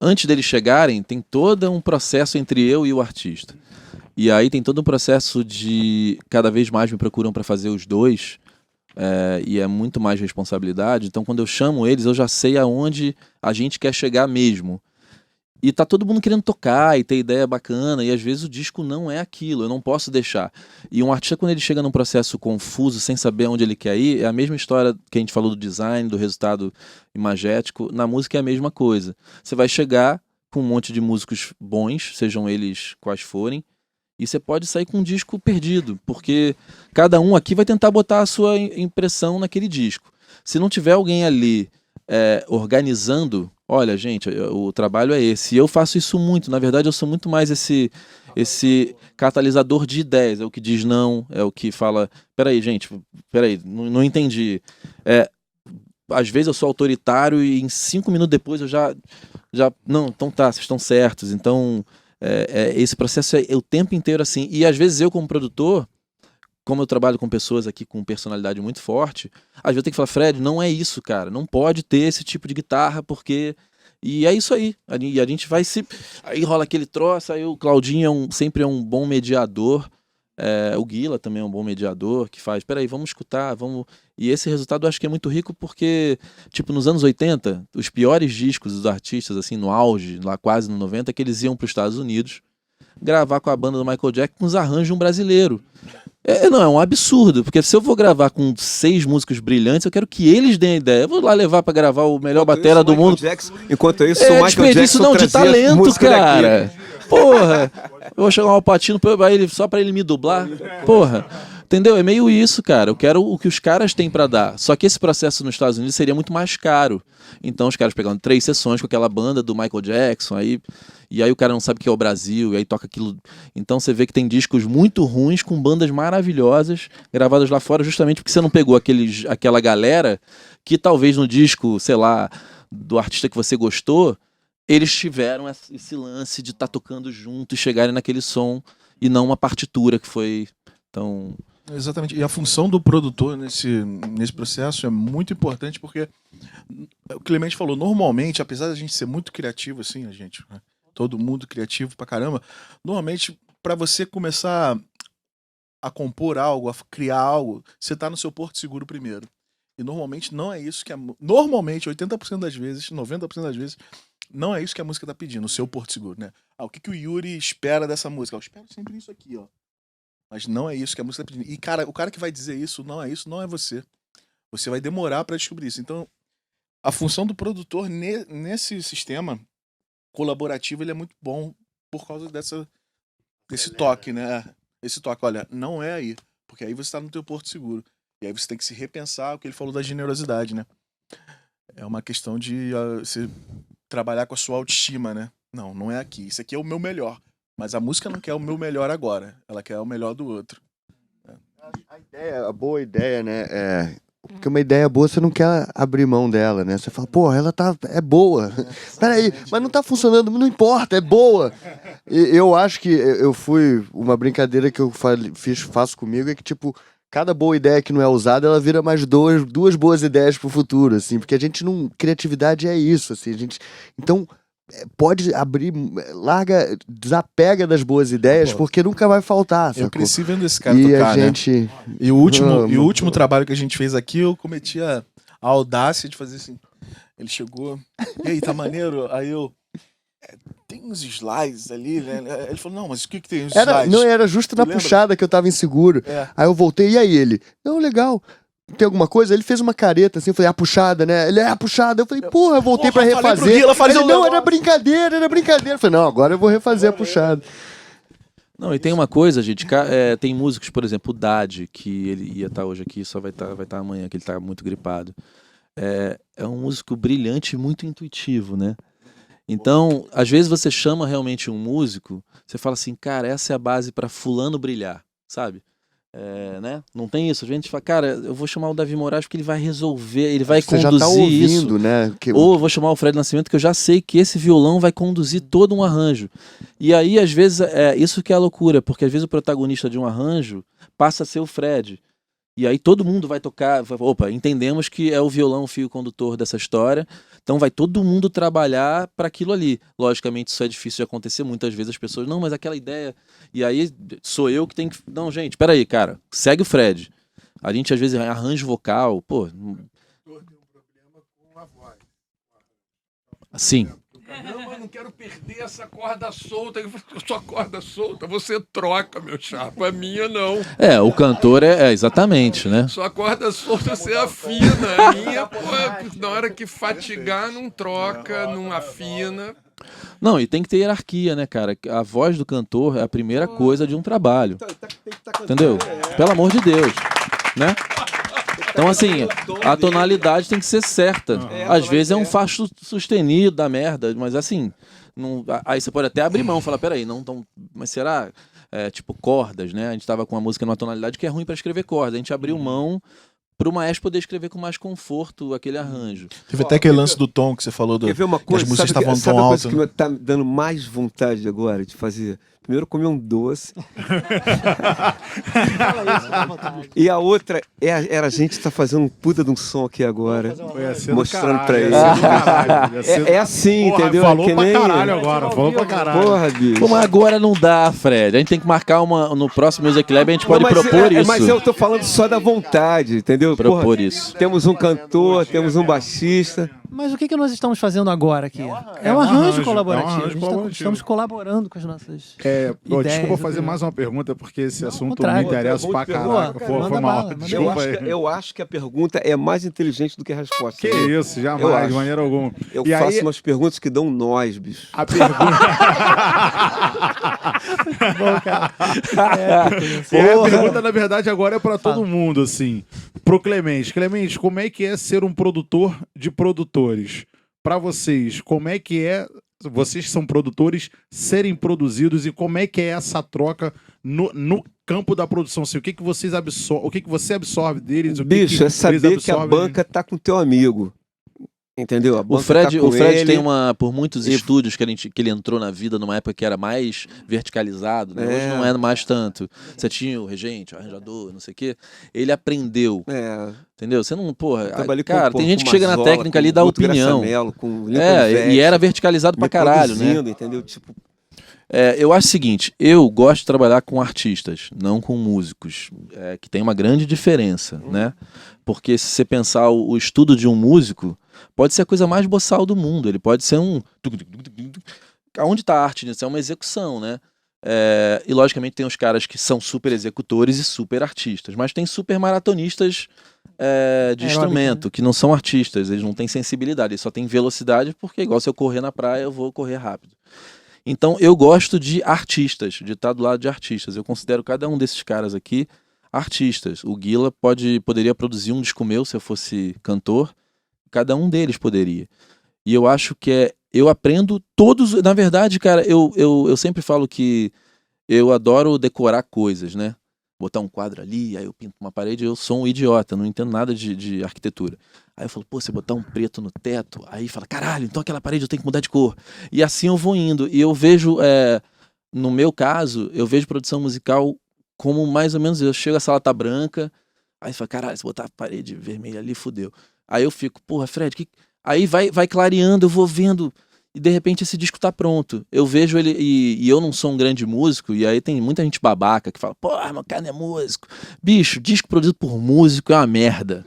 Antes deles chegarem, tem todo um processo entre eu e o artista. E aí tem todo um processo de... Cada vez mais me procuram para fazer os dois, e é muito mais responsabilidade. Então, quando eu chamo eles, eu já sei aonde a gente quer chegar mesmo. E tá todo mundo querendo tocar e ter ideia bacana, e às vezes o disco não é aquilo, eu não posso deixar. E um artista, quando ele chega num processo confuso, sem saber onde ele quer ir, é a mesma história que a gente falou do design, do resultado imagético. Na música é a mesma coisa. Você vai chegar com um monte de músicos bons, sejam eles quais forem, e você pode sair com um disco perdido, porque cada um aqui vai tentar botar a sua impressão naquele disco. Se não tiver alguém ali organizando, olha, gente, o trabalho é esse. E eu faço isso muito. Na verdade, eu sou muito mais esse catalisador de ideias. É o que diz não, é o que fala... Peraí, gente, não entendi. Às vezes eu sou autoritário e em 5 minutos depois eu já... Não, então tá, vocês estão certos. Então, esse processo é o tempo inteiro assim. E às vezes eu, como produtor, como eu trabalho com pessoas aqui com personalidade muito forte, às vezes eu tenho que falar, Fred, não é isso, cara. Não pode ter esse tipo de guitarra porque E é isso aí. E a gente vai se... Aí rola aquele troço, aí o Claudinho sempre é um bom mediador. O Guila também é um bom mediador, que faz, peraí, vamos escutar, vamos... E esse resultado eu acho que é muito rico porque, tipo, nos anos 80, os piores discos dos artistas, assim, no auge, lá quase no 90, que eles iam para os Estados Unidos gravar com a banda do Michael Jackson com os arranjos brasileiros. Não, é um absurdo, porque se eu vou gravar com 6 músicos brilhantes, eu quero que eles deem a ideia. Eu vou lá levar pra gravar o melhor batera do mundo. Enquanto isso, o Michael desperdício Jackson não de trazia talento, música cara. daqui. Porra, eu vou chegar um Alpatino só pra ele me dublar. Porra. Entendeu? É meio isso, cara. Eu quero o que os caras têm pra dar. Só que esse processo nos Estados Unidos seria muito mais caro. Então os caras pegam 3 sessões com aquela banda do Michael Jackson, e aí o cara não sabe o que é o Brasil, e aí toca aquilo. Então você vê que tem discos muito ruins com bandas maravilhosas gravadas lá fora, justamente porque você não pegou aquela galera que talvez no disco, sei lá, do artista que você gostou, eles tiveram esse lance de estar tocando junto e chegarem naquele som, e não uma partitura que foi tão... Exatamente. E a função do produtor nesse processo é muito importante porque o Clemente falou, normalmente, apesar da gente ser muito criativo, assim, a gente, né? Todo mundo criativo pra caramba, normalmente, pra você começar a compor algo, a criar algo, você tá no seu porto seguro primeiro. E normalmente não é isso que normalmente, 80% das vezes, 90% das vezes, não é isso que a música tá pedindo, o seu porto seguro, né? O que o Yuri espera dessa música? Eu espero sempre isso aqui, ó. Mas não é isso que a música tá pedindo. E, cara, o cara que vai dizer isso não é você. Você vai demorar pra descobrir isso. Então, a função do produtor nesse sistema colaborativo, ele é muito bom por causa desse toque, né? Esse toque, olha, não é aí. Porque aí você tá no teu porto seguro. E aí você tem que se repensar o que ele falou da generosidade, né? É uma questão de você trabalhar com a sua autoestima, né? Não é aqui. Isso aqui é o meu melhor. Mas a música não quer o meu melhor agora. Ela quer o melhor do outro. A boa ideia, né? Porque uma ideia boa, você não quer abrir mão dela, né? Você fala, pô, ela é boa. Peraí, mas não tá funcionando, não importa, é boa. Eu acho que uma brincadeira que eu faço comigo é que, tipo, cada boa ideia que não é usada, ela vira mais duas boas ideias pro futuro, assim. Porque a gente não... Criatividade é isso, assim. Então... pode abrir, desapega das boas ideias, porque nunca vai faltar, sacou? Eu cresci vendo esse cara E tocar, a gente... né? E o último trabalho que a gente fez aqui, eu cometi a audácia de fazer assim. Ele chegou, e aí, tá maneiro? Aí eu... tem uns slides ali, né? Ele falou, não, mas o que tem os slides? Não, era justo na puxada que eu tava inseguro. Aí eu voltei, e aí ele? Não, legal. Tem alguma coisa? Ele fez uma careta assim, eu falei, a puxada, né? Ele a puxada. Eu falei, porra, eu voltei pra refazer. Ele, não, era brincadeira. Eu falei, não, agora eu vou refazer a puxada. Não, e tem uma coisa, gente, tem músicos, por exemplo, o Dade, que ele ia estar hoje aqui, só vai estar amanhã, que ele tá muito gripado. É um músico brilhante e muito intuitivo, né? Então, às vezes você chama realmente um músico, você fala assim, cara, essa é a base pra fulano brilhar, sabe? Né? Não tem isso. A gente fala, cara, eu vou chamar o Davi Moraes porque ele vai resolver, ele vai Você conduzir já tá ouvindo, isso. Né? Ou eu vou chamar o Fred Nascimento, que eu já sei que esse violão vai conduzir todo um arranjo. E aí, às vezes, isso que é a loucura, porque às vezes o protagonista de um arranjo passa a ser o Fred. E aí todo mundo vai tocar, opa, entendemos que é o violão o fio condutor dessa história, então vai todo mundo trabalhar para aquilo ali. Logicamente isso é difícil de acontecer, muitas vezes as pessoas, não, mas aquela ideia, e aí sou eu que tenho que... Não, gente, peraí, cara, segue o Fred. A gente às vezes arranjo vocal, pô... Sim. Não, eu não quero perder essa corda solta. Sua corda solta, você troca, meu chapa. A minha não. O cantor exatamente, né? Sua corda solta, você afina. A minha, pô, na hora que fatigar, não troca, não afina. Não, e tem que ter hierarquia, né, cara? A voz do cantor é a primeira coisa de um trabalho. Entendeu? Pelo amor de Deus, né? Então, assim, a tonalidade tem que ser certa. Às vezes é um Fá sustenido da merda, mas assim, aí você pode até abrir mão e falar, peraí, mas será, tipo, cordas, né? A gente tava com uma música numa tonalidade que é ruim pra escrever cordas. A gente abriu mão pro maestro poder escrever com mais conforto aquele arranjo. Teve até aquele lance do tom que você falou, Quer ver uma coisa? que as músicas estavam sabe tão a altas. coisa que tá dando mais vontade agora de fazer? Primeiro comer um doce. Fala isso, dá vontade. E a outra era a gente tá fazendo um puta de um som aqui agora. Ia ser do Mostrando caralho, pra ia ele. ser do caralho, ia ser- É assim, Porra, entendeu? Falou É que pra nem- caralho agora, falou pra caralho. Porra, bicho. Pô, mas agora não dá, Fred. A gente tem que marcar no próximo Music Lab, a gente pode Não, mas propor isso. Mas eu tô falando só da vontade, entendeu? Propor Porra, isso. Temos um cantor, temos um baixista. Mas o que nós estamos fazendo agora aqui? É um arranjo, arranjo é um colaborativo. arranjo A gente colaborativo. Estamos colaborando com as nossas Desculpa ideias. fazer mais uma pergunta, porque esse assunto me contrário. interessa Pô, pra pergunta, caraca. cara, Pô, manda foi mal. bala, manda Desculpa aí. Eu acho que a pergunta é mais inteligente do que a resposta. Que entendeu? isso, Eu jamais, acho. de maneira alguma. Eu E faço aí, umas perguntas que dão nós, bicho. a pergunta... Bom, cara. E aí a pergunta, na verdade, agora é pra todo mundo, assim. Pro Clemente. Clemente, como é que é ser um produtor de produtores? Pra vocês, como é que é, vocês que são produtores, serem produzidos e como é que é essa troca no campo da produção? Assim, o que vocês absorvem, o que você absorve deles? Bicho, é saber que a banca tá com teu amigo. Entendeu? A O banca Fred, tá com o Fred ele. tem por muitos estúdios que ele entrou na vida numa época que era mais verticalizado, né? Hoje não é mais tanto. Você tinha o regente, o arranjador, não sei o quê. Ele aprendeu, entendeu? Você não, porra, Trabalhei cara, com, tem gente com que chega na Mazola, técnica ali e com dá Guto opinião. Graçamelo, com Lincoln E Ivete, era verticalizado pra me caralho, né? produzindo, entendeu? Tipo, Eu acho o seguinte, eu gosto de trabalhar com artistas, não com músicos, que tem uma grande diferença, né? Porque se você pensar o estudo de um músico, pode ser a coisa mais boçal do mundo, ele pode ser um... Onde está a arte nisso? É uma execução, né? E logicamente tem os caras que são super executores e super artistas, mas tem super maratonistas de instrumento, que não são artistas, eles não têm sensibilidade, eles só têm velocidade, porque igual se eu correr na praia, eu vou correr rápido. Então eu gosto de artistas, de estar do lado de artistas. Eu considero cada um desses caras aqui artistas. O Guila poderia produzir um disco meu se eu fosse cantor, cada um deles poderia. E eu acho que eu aprendo todos, na verdade, cara, eu sempre falo que eu adoro decorar coisas, né? Botar um quadro ali, aí eu pinto uma parede, eu sou um idiota, não entendo nada de arquitetura. Aí eu falo, pô, você botar um preto no teto, aí fala, caralho, então aquela parede eu tenho que mudar de cor. E assim eu vou indo. E eu vejo, no meu caso, eu vejo produção musical como mais ou menos eu chego, a sala tá branca, aí fala, caralho, se botar a parede vermelha ali, fudeu. Aí eu fico, porra, Fred, aí vai clareando, eu vou vendo, e de repente esse disco tá pronto. Eu vejo ele, e eu não sou um grande músico, e aí tem muita gente babaca que fala, porra, meu cara não é músico. Bicho, disco produzido por músico é uma merda.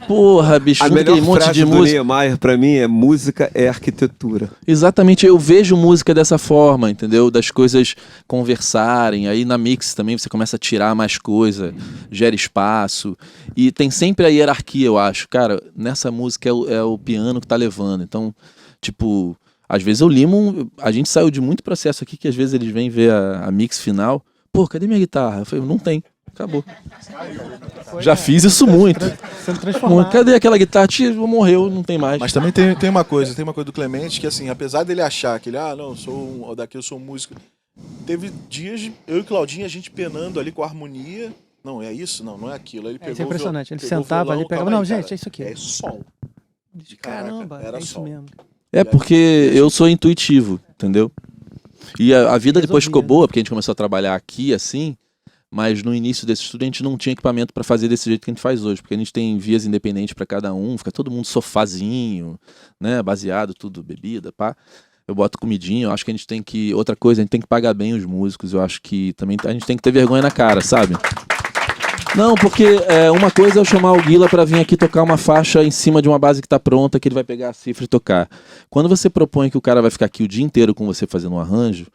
Porra, bicho, a junto melhor aquele monte frase de do música. Niemeyer pra mim é: música é arquitetura. Exatamente, eu vejo música dessa forma, entendeu? Das coisas conversarem, aí na mix também você começa a tirar mais coisa, gera espaço, e tem sempre a hierarquia, eu acho. Cara, nessa música é o piano que tá levando, então, tipo, às vezes eu limo, a gente saiu de muito processo aqui, que às vezes eles vêm ver a mix final, pô, cadê minha guitarra? Eu falei, não tem, acabou. Já fiz isso muito. Sendo transformado. Cadê aquela guitarra? Morreu, não tem mais. Mas também tem uma coisa do Clemente que, assim, apesar dele achar que ele, não, daqui eu sou um músico, teve dias, eu e Claudinho, a gente penando ali com a harmonia, não, é isso? Não é aquilo. Aí ele pegou Isso é impressionante. Ele pegou o sentava violão, ali e pegava, calma não, aí, gente, cara, é isso aqui. É sol. Caramba, Caraca, era é isso sol. mesmo. Porque eu sou intuitivo, entendeu? E a vida depois ficou Resolvia. boa, porque a gente começou a trabalhar aqui assim, mas no início desse estudo a gente não tinha equipamento para fazer desse jeito que a gente faz hoje, porque a gente tem vias independentes para cada um, fica todo mundo sofazinho, né, baseado, tudo, bebida, pá. Eu boto comidinha, eu acho que a gente tem que... Outra coisa, a gente tem que pagar bem os músicos, eu acho que também a gente tem que ter vergonha na cara, sabe? Não, porque uma coisa é eu chamar o Guila pra vir aqui tocar uma faixa em cima de uma base que tá pronta, que ele vai pegar a cifra e tocar. Quando você propõe que o cara vai ficar aqui o dia inteiro com você fazendo um arranjo,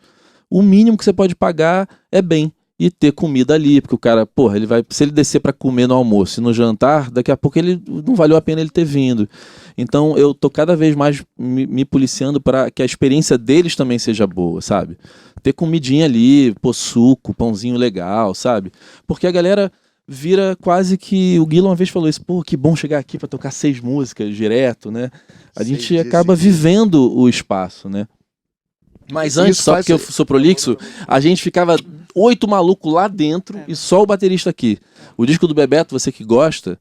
o mínimo que você pode pagar é bem. E ter comida ali, porque o cara, porra, se ele descer pra comer no almoço e no jantar, daqui a pouco ele não valeu a pena ele ter vindo. Então eu tô cada vez mais me policiando para que a experiência deles também seja boa, sabe? Ter comidinha ali, pô, suco, pãozinho legal, sabe? Porque a galera vira quase que... O Guila uma vez falou isso, pô, que bom chegar aqui pra tocar 6 músicas direto, né? A gente acaba vivendo o espaço, né? Mas antes, só porque eu sou prolixo, a gente ficava 8 malucos lá dentro e só o baterista aqui. O disco do Bebeto, você que gosta,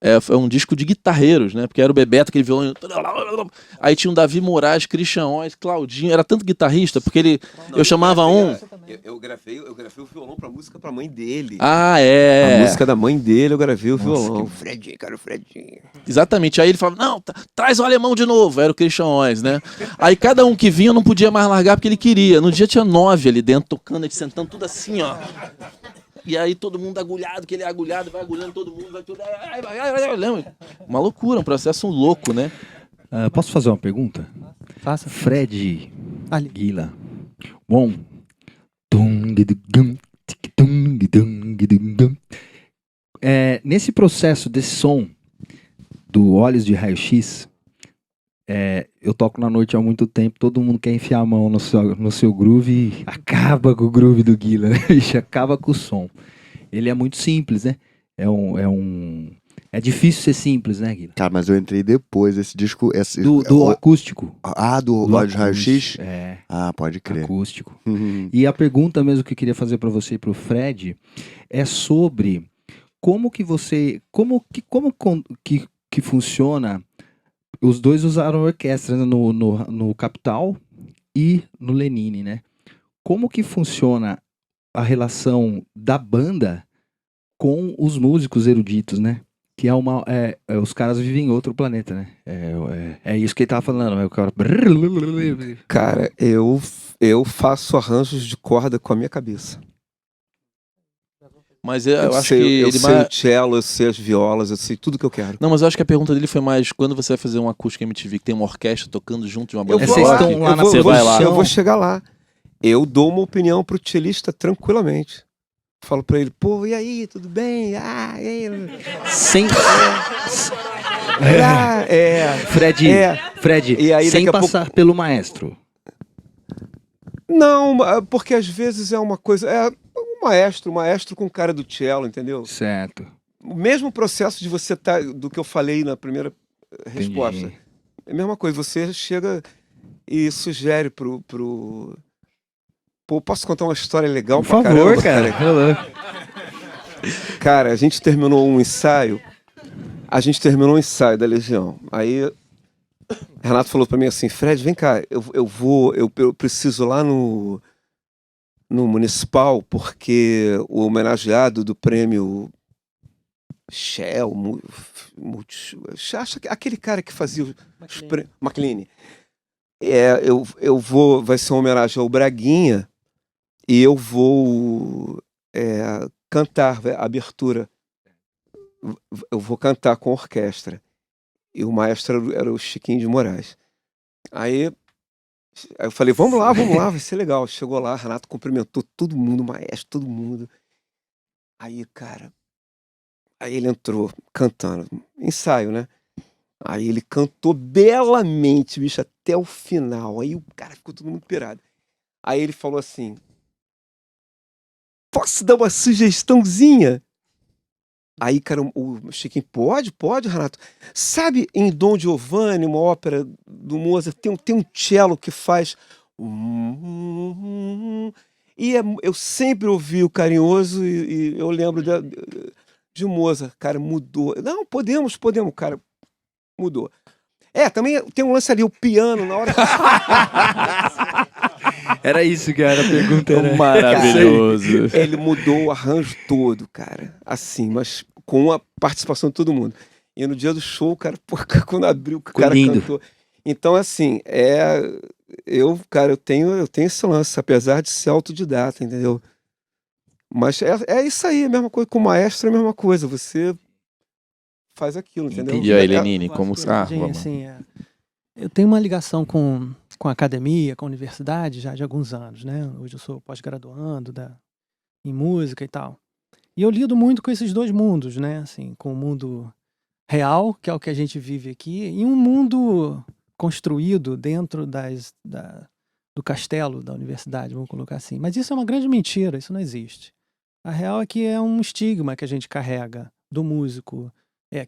É um disco de guitarreiros, né? Porque era o Bebeto, aquele violão. Aí tinha o Davi Moraes, Christian Oz, Claudinho. Era tanto guitarrista, porque eu chamava um. Eu gravei o violão pra música pra mãe dele. Ah, é. A música da mãe dele, eu gravei o violão. que Fredinho, cara, o Fredinho. Exatamente. Aí ele falava, não, traz o alemão de novo. Era o Christian Oz, né? Aí cada um que vinha não podia mais largar porque ele queria. No dia tinha 9 ali dentro, tocando, a gente sentando tudo assim, ó. E aí todo mundo agulhado, que ele é agulhado, vai agulhando todo mundo, vai tudo. Uma loucura, um processo louco, né? Posso fazer uma pergunta? Faça. Fred Ali. Guila. Bom. Nesse processo desse som do Olhos de Raio-X, eu toco na noite há muito tempo, todo mundo quer enfiar a mão no seu groove e acaba com o groove do Guila, né? Acaba com o som. Ele é muito simples, né? É difícil ser simples, né, Guila? Cara, mas eu entrei depois, esse disco... Do acústico. Do Olhos de Raio-X? É. Ah, pode crer. Acústico. Uhum. E a pergunta mesmo que eu queria fazer para você e pro Fred é sobre como que funciona. Os dois usaram orquestra no Capital e no Lenine, né? Como que funciona a relação da banda com os músicos eruditos, né? Que os caras vivem em outro planeta, né? É isso que ele tava falando, né? O cara... Cara, eu faço arranjos de corda com a minha cabeça. Mas eu acho sei, que eu ele sei o cello, eu sei as violas, eu sei tudo que eu quero. Não, mas eu acho que a pergunta dele foi mais quando você vai fazer um acústico MTV que tem uma orquestra tocando junto de uma banda. Vocês estão lá na produção. Eu vou chegar lá. Eu dou uma opinião pro cellista tranquilamente. Falo pra ele, pô, e aí, tudo bem? Ah, e aí? Fred, E aí, sem daqui a passar pelo maestro. Não, porque às vezes é uma coisa... um maestro com cara do cello, entendeu? Certo. O mesmo processo de você do que eu falei na primeira resposta. Entendi. É a mesma coisa, você chega e sugere pro... Pô, posso contar uma história legal Por pra favor, caramba, cara. Cara, a gente terminou um ensaio da Legião. Aí Renato falou pra mim assim, Fred, vem cá, eu preciso lá no Municipal, porque o homenageado do prêmio Shell, aquele cara que fazia os prêmios, McLean. Vai ser uma homenagem ao Braguinha e eu vou cantar a abertura. Eu vou cantar com a orquestra. E o maestro era o Chiquinho de Moraes. Aí eu falei, vamos lá, vai ser legal. Chegou lá, Renato cumprimentou todo mundo, o maestro, todo mundo. Aí, cara, ele entrou cantando, ensaio, né? Aí ele cantou belamente, bicho, até o final. Aí o cara ficou todo mundo pirado. Aí ele falou assim, posso dar uma sugestãozinha? Aí, cara, o Chiquinho, pode, Renato. Sabe em Dom Giovanni, uma ópera do Mozart, tem um cello que faz... E eu sempre ouvi o Carinhoso e eu lembro de Mozart. Cara, mudou. Não, podemos, cara. Mudou. Também tem um lance ali, o piano, na hora... Era isso que era a pergunta. Era... Maravilhoso. Ele mudou o arranjo todo, cara. Assim, mas com a participação de todo mundo. E no dia do show, cara, quando abriu, o cara cantou. Então, assim, eu tenho esse lance, apesar de ser autodidata, entendeu? Mas é isso aí, a mesma coisa. Com o maestro é a mesma coisa. Você faz aquilo, entendeu? E aí, Lenine, como... Eu tenho uma ligação com a academia, com a universidade já de alguns anos, né? Hoje eu sou pós-graduando em música e tal. E eu lido muito com esses dois mundos, né? Assim, com o mundo real, que é o que a gente vive aqui, e um mundo construído dentro do castelo da universidade, vamos colocar assim. Mas isso é uma grande mentira, isso não existe. A real é que é um estigma que a gente carrega do músico,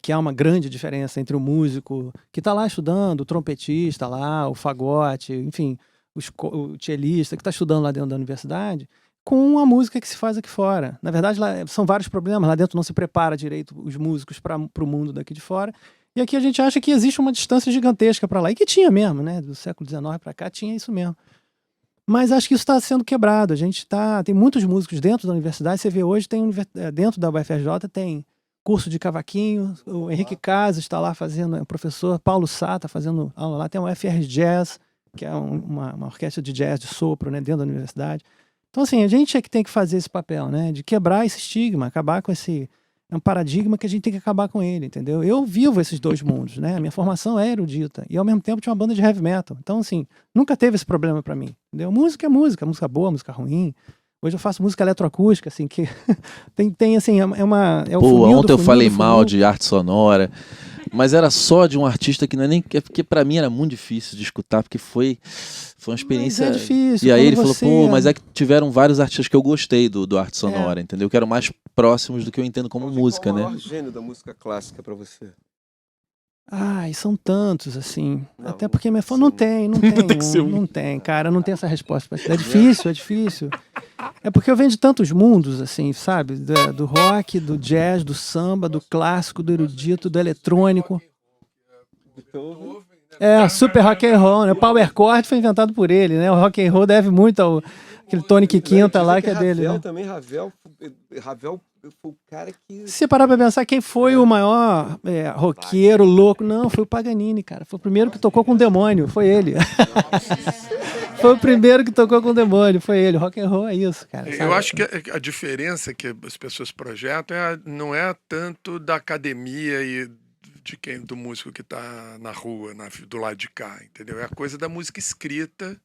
que há uma grande diferença entre o músico que está lá estudando, o trompetista lá, o fagote, enfim, o cellista que está estudando lá dentro da universidade, com a música que se faz aqui fora. Na verdade, lá são vários problemas. Lá dentro não se prepara direito os músicos para o mundo daqui de fora. E aqui a gente acha que existe uma distância gigantesca para lá. E que tinha mesmo, né? Do século XIX para cá tinha isso mesmo. Mas acho que isso está sendo quebrado. Tem muitos músicos dentro da universidade. Você vê hoje, dentro da UFRJ tem curso de cavaquinho. O Henrique Casas está lá fazendo, o professor Paulo Sá está fazendo aula lá. Tem o UFR Jazz, que é uma orquestra de jazz, de sopro, né, dentro da universidade. Então, assim, a gente é que tem que fazer esse papel, né? De quebrar esse estigma, acabar com esse... É um paradigma que a gente tem que acabar com ele, entendeu? Eu vivo esses dois mundos, né? A minha formação é erudita e, ao mesmo tempo, tinha uma banda de heavy metal. Então, assim, nunca teve esse problema pra mim, entendeu? Música é música boa, música ruim. Hoje eu faço música eletroacústica, assim, que tem assim, é o Pô, funil ontem do eu funil falei do mal funil. de arte sonora, mas era só de um artista que não é nem... É porque pra mim era muito difícil de escutar, porque foi uma experiência... Mas é difícil. E aí quando ele falou, você- pô, mas é que tiveram vários artistas que eu gostei do arte sonora, entendeu? Que eram mais próximos do que eu entendo como música, Qual o né? maior gênio da música clássica pra você? Ai, são tantos, assim. Não, Até porque minha sim. não tem, tem que ser um. não tem, cara, não tem essa resposta pra isso. É difícil. É porque eu venho de tantos mundos, assim, sabe? Do rock, do jazz, do samba, do clássico, do erudito, do eletrônico. Super rock and roll, né? O power chord foi inventado por ele, né? O rock and roll deve muito ao aquele Tony Quinta lá que é dele, Ravel né? também, Ravel foi o cara que... Se você parar pra pensar, quem foi o maior roqueiro louco? Não, foi o Paganini, cara. Foi o primeiro que tocou com o demônio, foi ele. Foi o primeiro que tocou com o demônio, foi ele. Rock and roll é isso, cara. Eu sabe? acho que a diferença que as pessoas projetam não é tanto da academia e do músico que está na rua, do lado de cá, entendeu? É a coisa da música escrita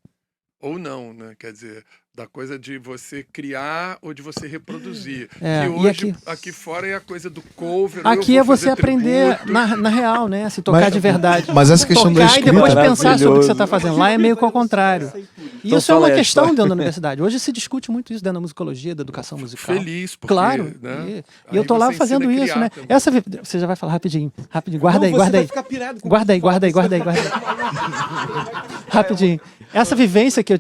ou não, né? Quer dizer, da coisa de você criar ou de você reproduzir. É, que e hoje, aqui fora, é a coisa do cover. eu Aqui vou é você fazer aprender tributo. na real, né? Se tocar de verdade. Mas essa questão da Tocar e escrita... depois pensar sobre o que você Maravilhoso. está fazendo. Lá é meio que ao contrário. E Então isso é fala uma aí a questão história. dentro da universidade. Hoje se discute muito isso dentro da musicologia, da educação musical. Feliz, porque, Claro. né? E eu tô lá Aí você fazendo ensina a isso, criar né? também. Você já vai falar rapidinho. Guarda aí, Não, você guarda vai aí. ficar pirado com Guarda aí, o que eu falo, guarda aí. Rapidinho. Essa vivência que eu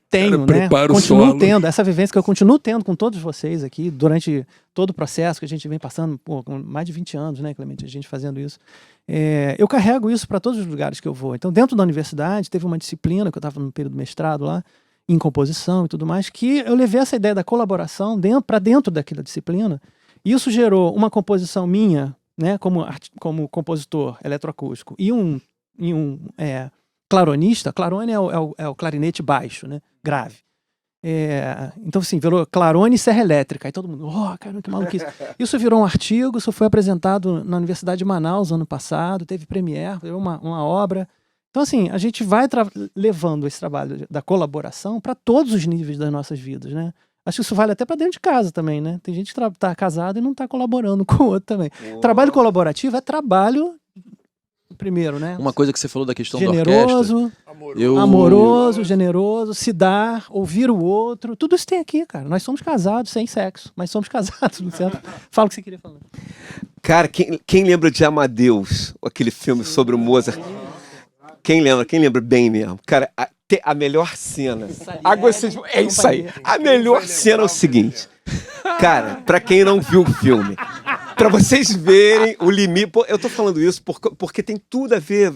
tenho, né? prepara o Continuo solo. tendo, essa vivência que eu continuo tendo com todos vocês aqui durante todo o processo que a gente vem passando, com mais de 20 anos, né, Clemente? A gente fazendo isso. Eu carrego isso para todos os lugares que eu vou. Então, dentro da universidade, teve uma disciplina que eu estava no período do mestrado lá, em composição e tudo mais, que eu levei essa ideia da colaboração para dentro daquela disciplina. E isso gerou uma composição minha, né, como compositor eletroacústico, e um claronista. Clarone é o clarinete baixo, né, grave. Então, assim, virou clarone e serra elétrica. Aí todo mundo, caramba, que maluquice. Isso virou um artigo, isso foi apresentado na Universidade de Manaus ano passado, teve premiere, virou uma obra. Então, assim, a gente vai levando esse trabalho da colaboração para todos os níveis das nossas vidas, né? Acho que isso vale até para dentro de casa também, né? Tem gente que tá casado e não tá colaborando com o outro também. Trabalho colaborativo é trabalho, primeiro, né? Uma coisa que você falou da questão da orquestra... Generoso, amoroso, generoso, se dar, ouvir o outro. Tudo isso tem aqui, cara. Nós somos casados sem sexo, mas somos casados, não certo? Fala o que você queria falar. Cara, quem lembra de Amadeus, aquele filme sobre o Mozart? Quem lembra bem mesmo? Cara, a melhor cena. É isso aí. A melhor cena é o seguinte. Cara, pra quem não viu o filme, pra vocês verem o limite. Pô, eu tô falando isso porque tem tudo a ver.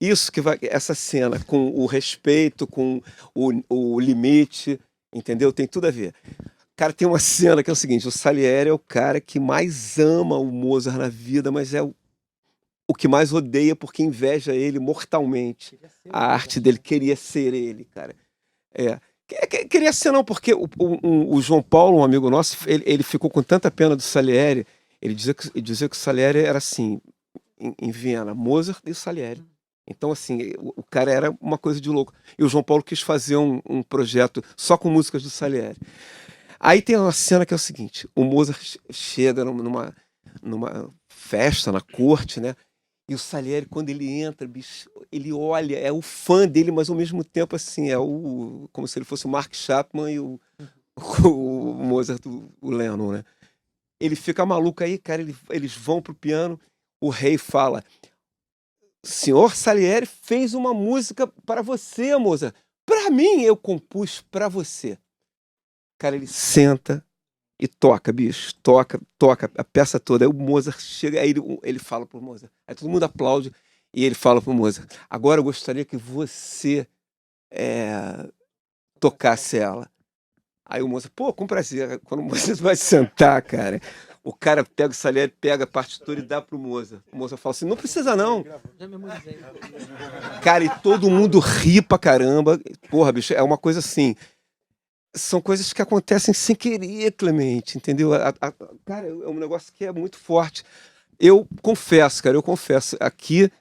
Isso que vai. Essa cena, com o respeito, com o limite, entendeu? Tem tudo a ver. Cara, tem uma cena que é o seguinte: o Salieri é o cara que mais ama o Mozart na vida, mas é o que mais odeia porque inveja ele mortalmente. A arte dele queria ser ele, cara. Queria ser não, porque o João Paulo, um amigo nosso, ele ficou com tanta pena do Salieri. Ele dizia que o Salieri era assim, em Viena, Mozart e o Salieri. Então, assim, o cara era uma coisa de louco. E o João Paulo quis fazer um projeto só com músicas do Salieri. Aí tem uma cena que é o seguinte: o Mozart chega numa festa na corte, né? E o Salieri, quando ele entra, bicho, ele olha, é o fã dele, mas ao mesmo tempo, assim, como se ele fosse o Mark Chapman e o Mozart, o Lennon, né? Ele fica maluco aí, cara, eles vão pro piano, o rei fala: senhor Salieri fez uma música para você, Mozart. Para mim, eu compus para você. Cara, ele senta e toca, bicho. Toca a peça toda. Aí o Mozart chega, aí ele fala pro Mozart. Aí todo mundo aplaude e ele fala pro Mozart: agora eu gostaria que você tocasse ela. Aí o Mozart, pô, com prazer. Quando o Mozart vai sentar, cara, o cara pega o Salieri, pega a partitura e dá pro Mozart. O Mozart fala assim: não precisa não. Cara, e todo mundo ri pra caramba. Porra, bicho, é uma coisa assim. São coisas que acontecem sem querer, Clemente, entendeu? Cara, é um negócio que é muito forte. Eu confesso, aqui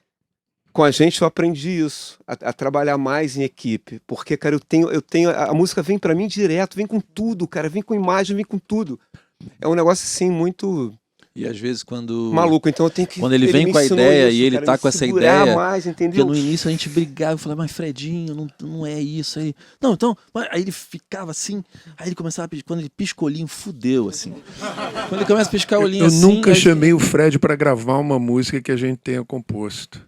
com a gente eu aprendi isso, a trabalhar mais em equipe, porque, cara, eu tenho a música vem pra mim direto, vem com tudo, cara, vem com imagem, vem com tudo. É um negócio assim muito E às vezes quando maluco, então eu tenho que quando ele vem me com a ensinou ideia isso, e ele cara, tá me com essa segurar ideia, mais, porque entendeu? no início a gente brigava, eu falava, mas Fredinho, não é isso aí. Não, então, aí ele ficava assim, aí ele começava a piscar, quando ele pisca o olhinho, fudeu, assim. Quando ele começa a piscar o olhinho Eu assim... nunca aí- chamei o Fred pra gravar uma música que a gente tenha composto.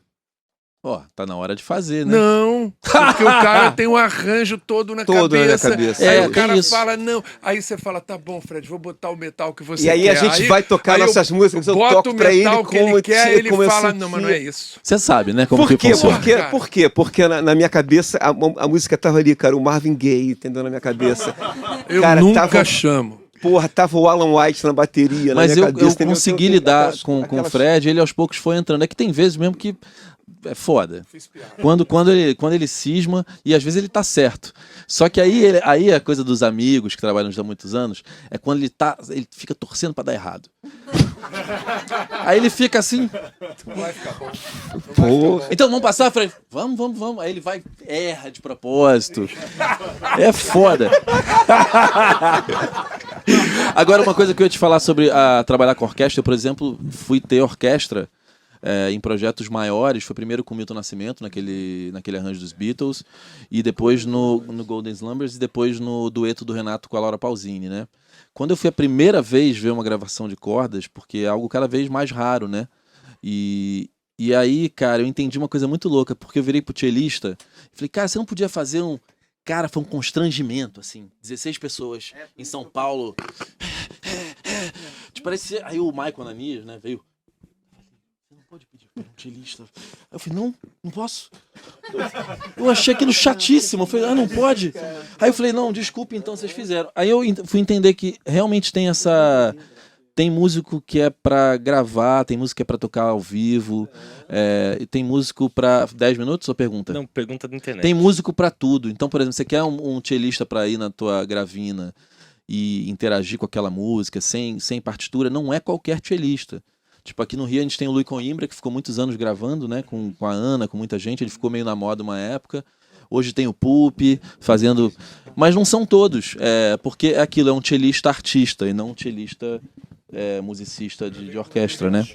Ó, tá na hora de fazer, né? Não, porque o cara tem um arranjo todo na Todo na minha cabeça. cabeça. Aí É, o tem cara isso. fala, não. Aí você fala, tá bom, Fred, vou botar o metal que você E aí quer. a gente vai tocar aí nossas músicas, eu boto toco o pra ele metal que como ele quer, eu ele como eu fala, não, mas não é sentia. isso. Você sabe, né, como Por que quê? funciona. Cara. Por quê? Porque na minha cabeça a música tava ali, cara, o Marvin Gaye, entendeu? Na minha cabeça. Eu Cara, nunca chamo. Porra, tava o Alan White na bateria, Mas na minha eu cabeça. entendeu? consegui Tem lidar aquelas- com o aquelas- Fred, ele aos poucos foi entrando. É que tem vezes mesmo que é foda. Quando ele cisma, e às vezes ele tá certo. Só que aí a coisa dos amigos que trabalham juntos há muitos anos é quando ele fica torcendo pra dar errado. Aí ele fica assim. Porra. Então vamos passar, Fred? Vamos. Aí ele vai, erra de propósito. É foda. Agora, uma coisa que eu ia te falar sobre trabalhar com orquestra, eu, por exemplo, fui ter orquestra em projetos maiores. Foi primeiro com o Milton Nascimento, naquele arranjo dos Beatles, e depois no Golden Slumbers, e depois no dueto do Renato com a Laura Pausini, né? Quando eu fui a primeira vez ver uma gravação de cordas, porque é algo cada vez mais raro, né? E aí, cara, eu entendi uma coisa muito louca, porque eu virei pro cellista e falei, cara, você não podia fazer um... Cara, foi um constrangimento, assim. 16 pessoas em São Paulo. Tipo, parecia... Aí o Michael Ananias, né, veio... Você não pode pedir para um cellista. Aí eu falei, não posso. Eu achei aquilo chatíssimo. Eu falei, não pode. Aí eu falei, não, desculpe, então vocês fizeram. Aí eu fui entender que realmente tem essa... Tem músico que é pra gravar, tem músico que é pra tocar ao vivo, e tem músico pra... 10 minutos ou pergunta? Não, pergunta da internet. Tem músico pra tudo. Então, por exemplo, você quer um cellista pra ir na tua gravina e interagir com aquela música sem partitura, não é qualquer cellista. Tipo, aqui no Rio a gente tem o Luiz Coimbra, que ficou muitos anos gravando, né, com a Ana, com muita gente, ele ficou meio na moda uma época. Hoje tem o Pupi fazendo... Mas não são todos, porque aquilo é um cellista artista e não um cellista musicista de orquestra, né?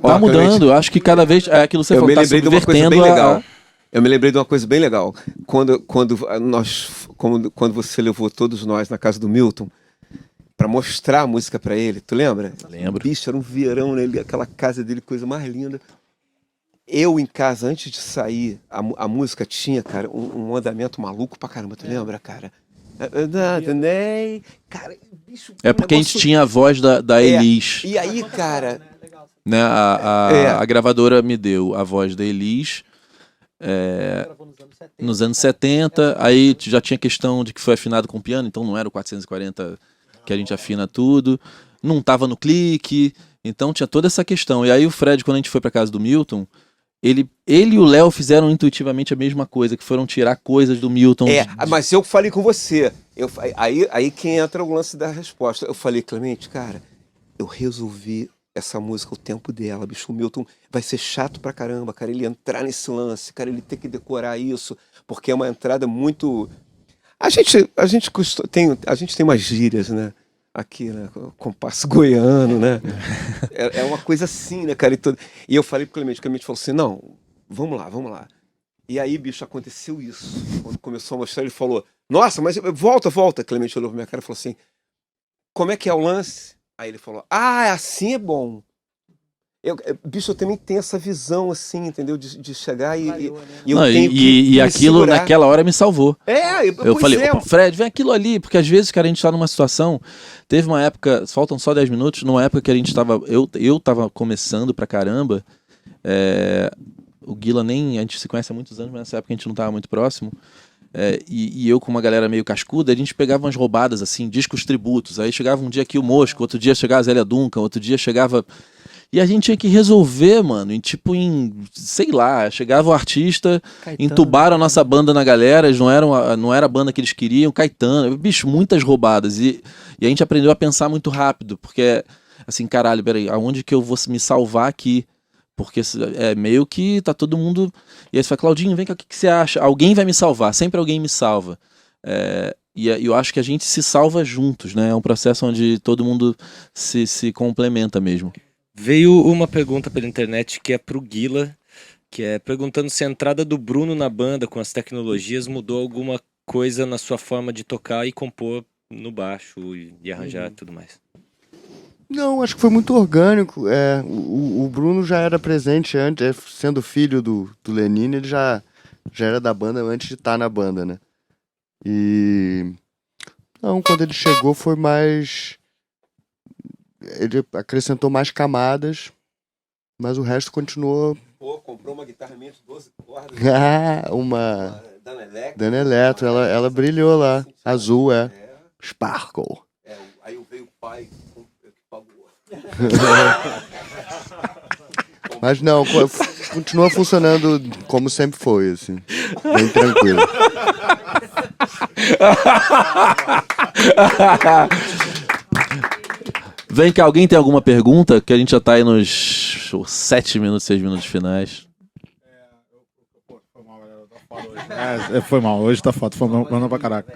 Tá mudando, eu acho que cada vez... É aquilo que você Eu falou, me tá lembrei de uma coisa subvertendo bem legal. Eu me lembrei de uma coisa bem legal. Quando você levou todos nós na casa do Milton pra mostrar a música pra ele, tu lembra? Lembro. Bicho, era um verão, né? Aquela casa dele, coisa mais linda. Eu em casa, antes de sair, a música tinha, cara, um andamento maluco pra caramba, tu lembra, cara? Cara, bicho, É porque a gente tinha a voz da Elis. E aí, cara... Né? A gravadora me deu a voz da Elis nos anos 70. Aí já tinha questão de que foi afinado com piano, então não era o 440 que a gente afina tudo. Não tava no clique, então tinha toda essa questão. E aí o Fred, quando a gente foi pra casa do Milton, ele e o Léo fizeram intuitivamente a mesma coisa, que foram tirar coisas do Milton. Mas eu falei com você. Aí quem entra o lance da resposta. Eu falei, Clemente, cara, eu resolvi essa música, o tempo dela, bicho. O Milton vai ser chato pra caramba, cara, ele entrar nesse lance, cara, ele ter que decorar isso, porque é uma entrada muito... A gente tem umas gírias, né? Aqui, né? Compasso goiano, né? É uma coisa assim, né, cara? E eu falei pro Clemente, o Clemente falou assim, não, vamos lá. E aí, bicho, aconteceu isso. Quando começou a mostrar, ele falou, nossa, mas volta. Clemente olhou pra minha cara e falou assim, como é que é o lance? Aí ele falou, assim é bom. Bicho, eu também tenho essa visão, assim, entendeu? De chegar e eu Não, tenho que e me aquilo segurar. naquela hora me salvou. Eu Pois falei, é. opa, Fred, vem aquilo ali, porque às vezes, cara, a gente tá numa situação. Teve uma época, faltam só 10 minutos, numa época que a gente tava. Eu tava começando pra caramba. O Guila nem. A gente se conhece há muitos anos, mas nessa época a gente não tava muito próximo. E eu com uma galera meio cascuda, a gente pegava umas roubadas, assim, discos tributos. Aí chegava um dia aqui o Mosco, outro dia chegava a Zélia Duncan, outro dia chegava. E a gente tinha que resolver, mano, sei lá, chegava o artista, Caetano, entubaram a nossa banda na galera, eles não era a banda que eles queriam, Caetano, bicho, muitas roubadas. E a gente aprendeu a pensar muito rápido, porque, assim, caralho, peraí, aonde que eu vou me salvar aqui? Porque é meio que tá todo mundo... E aí você fala, Claudinho, vem cá, o que você acha? Alguém vai me salvar, sempre alguém me salva. E eu acho que a gente se salva juntos, né? É um processo onde todo mundo se complementa mesmo. Veio uma pergunta pela internet que é pro Guila, que é perguntando se a entrada do Bruno na banda com as tecnologias mudou alguma coisa na sua forma de tocar e compor no baixo e arranjar e tudo mais. Não, acho que foi muito orgânico. O Bruno já era presente antes, sendo filho do Lenine, ele já era da banda antes de estar na banda, né? E... Não, quando ele chegou foi mais... Ele acrescentou mais camadas, mas o resto continuou... Pô, comprou uma guitarra minha de 12 cordas. uma Dana Electro, ela brilhou lá. Azul, Sparkle. Aí veio o pai que pagou. Mas não, continua funcionando como sempre foi, assim. Bem tranquilo. Vem cá, alguém tem alguma pergunta? Que a gente já tá aí nos 7 minutos, 6 minutos finais. Foi mal, hoje tá foda, foi mal pra caraca.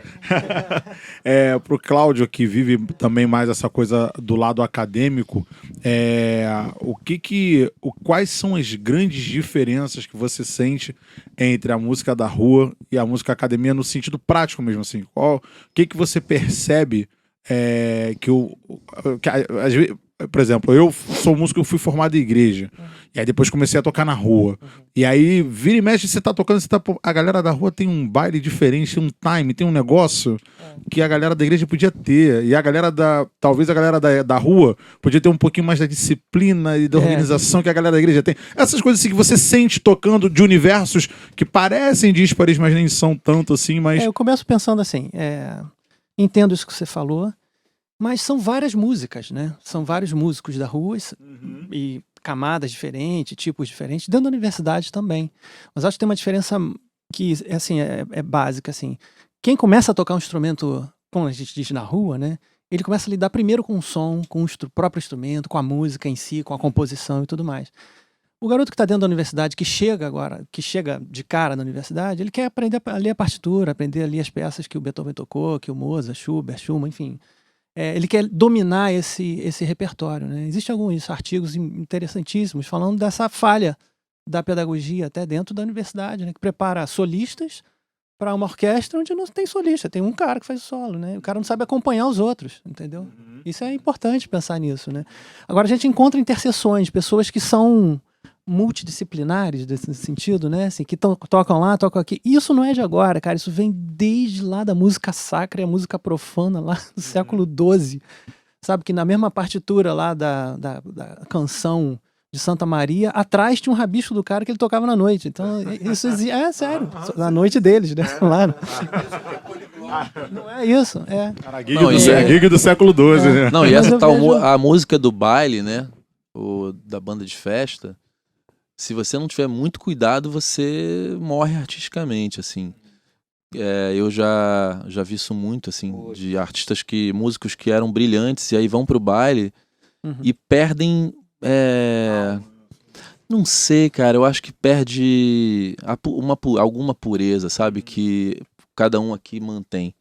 Pro Cláudio, que vive também mais essa coisa do lado acadêmico, quais são as grandes diferenças que você sente entre a música da rua e a música academia no sentido prático mesmo, assim? O que você percebe às vezes, por exemplo, eu sou músico, eu fui formado em igreja. E aí depois comecei a tocar na rua. E aí, vira e mexe, você tá tocando, a galera da rua tem um baile diferente, tem um time, tem um negócio que a galera da igreja podia ter. E talvez a galera da rua podia ter um pouquinho mais da disciplina e da organização que a galera da igreja tem. Essas coisas assim que você sente tocando de universos que parecem díspares, mas nem são tanto assim, mas... Eu começo pensando assim, entendo isso que você falou, mas são várias músicas, né? São vários músicos da rua e camadas diferentes, tipos diferentes, dentro da universidade também. Mas acho que tem uma diferença que assim, é básica. Assim. Quem começa a tocar um instrumento, como a gente diz na rua, né? Ele começa a lidar primeiro com o som, com o próprio instrumento, com a música em si, com a composição e tudo mais. O garoto que está dentro da universidade, que chega de cara na universidade, ele quer aprender a ler a partitura, aprender a ler as peças que o Beethoven tocou, que o Mozart, Schubert, Schumann, enfim. Ele quer dominar esse repertório, né? Existem alguns artigos interessantíssimos falando dessa falha da pedagogia até dentro da universidade, né? Que prepara solistas para uma orquestra onde não tem solista, tem um cara que faz o solo, né? O cara não sabe acompanhar os outros, entendeu? Isso é importante pensar nisso, né? Agora a gente encontra interseções, pessoas que são multidisciplinares nesse sentido, né? Assim, que tocam lá, tocam aqui. Isso não é de agora, cara. Isso vem desde lá da música sacra e a música profana lá do século XII. Sabe que na mesma partitura lá da canção de Santa Maria, atrás tinha um rabisco do cara que ele tocava na noite. Então, isso é sério. Na noite deles, né? Lá. Não é isso. Cara, gig do século XII, né? Não, e essa a música do baile, né? Da banda de festa. Se você não tiver muito cuidado, você morre artisticamente, assim. Eu já vi isso muito, assim, de músicos que eram brilhantes e aí vão pro baile e perdem... Não sei, cara, eu acho que perde alguma pureza, sabe? Que cada um aqui mantém,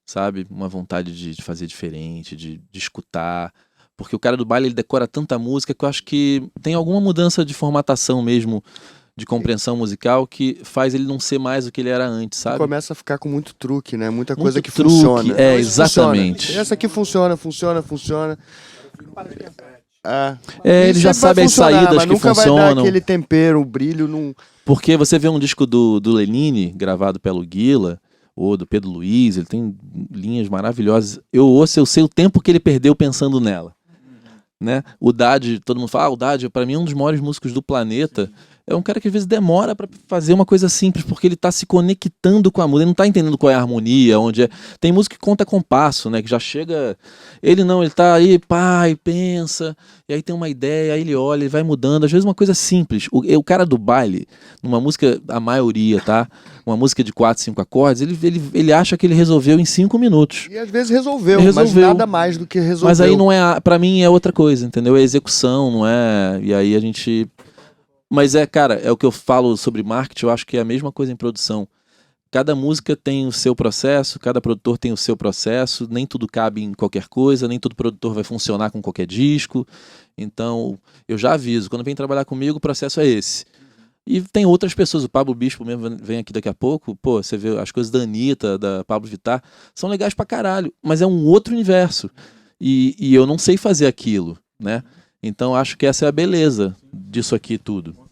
sabe? Uma vontade de fazer diferente, de escutar... Porque o cara do baile, ele decora tanta música que eu acho que tem alguma mudança de formatação mesmo, de compreensão musical, que faz ele não ser mais o que ele era antes, sabe? Começa a ficar com muito truque, né? Muita Muito coisa que truque, funciona. exatamente. Funciona. Essa aqui funciona. Ele já sempre vai sabe as funcionar, saídas mas que nunca vai funcionam. dar aquele tempero, o brilho. Porque você vê um disco do Lenine, gravado pelo Guila, ou do Pedro Luiz, ele tem linhas maravilhosas. Eu ouço, eu sei o tempo que ele perdeu pensando nela. Né? O Dade, todo mundo fala, o Dade, pra mim, é um dos maiores músicos do planeta. É um cara que às vezes demora pra fazer uma coisa simples, porque ele tá se conectando com a música, ele não tá entendendo qual é a harmonia, onde é. Tem música que conta compasso, né? Que já chega. Ele não, ele tá aí, pai, pensa, e aí tem uma ideia, aí ele olha, ele vai mudando. Às vezes uma coisa simples. O cara do baile, numa música, a maioria, tá? Uma música de 4, 5 acordes, ele acha que ele resolveu em 5 minutos. E às vezes resolveu, mas Resolveu. nada mais do que resolveu. Mas aí não é, pra mim é outra coisa, entendeu? É execução, não é. E aí a gente. Mas cara, é o que eu falo sobre marketing, eu acho que é a mesma coisa em produção. Cada música tem o seu processo, cada produtor tem o seu processo, nem tudo cabe em qualquer coisa, nem todo produtor vai funcionar com qualquer disco. Então, eu já aviso, quando vem trabalhar comigo, o processo é esse. E tem outras pessoas, o Pablo Bispo mesmo vem aqui daqui a pouco, pô, você vê as coisas da Anitta, da Pablo Vittar, são legais pra caralho, mas é um outro universo. E eu não sei fazer aquilo, né? Então acho que essa é a beleza disso aqui tudo.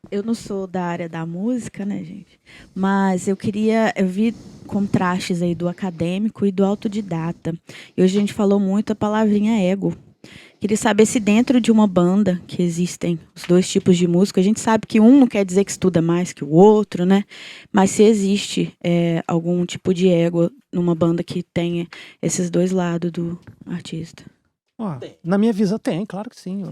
Eu não sou da área da música, né, gente? Mas eu vi contrastes aí do acadêmico e do autodidata. E hoje a gente falou muito a palavrinha ego. Queria saber se dentro de uma banda que existem os dois tipos de música, a gente sabe que um não quer dizer que estuda mais que o outro, né? Mas se existe algum tipo de ego numa banda que tenha esses dois lados do artista. Na minha visão tem, claro que sim.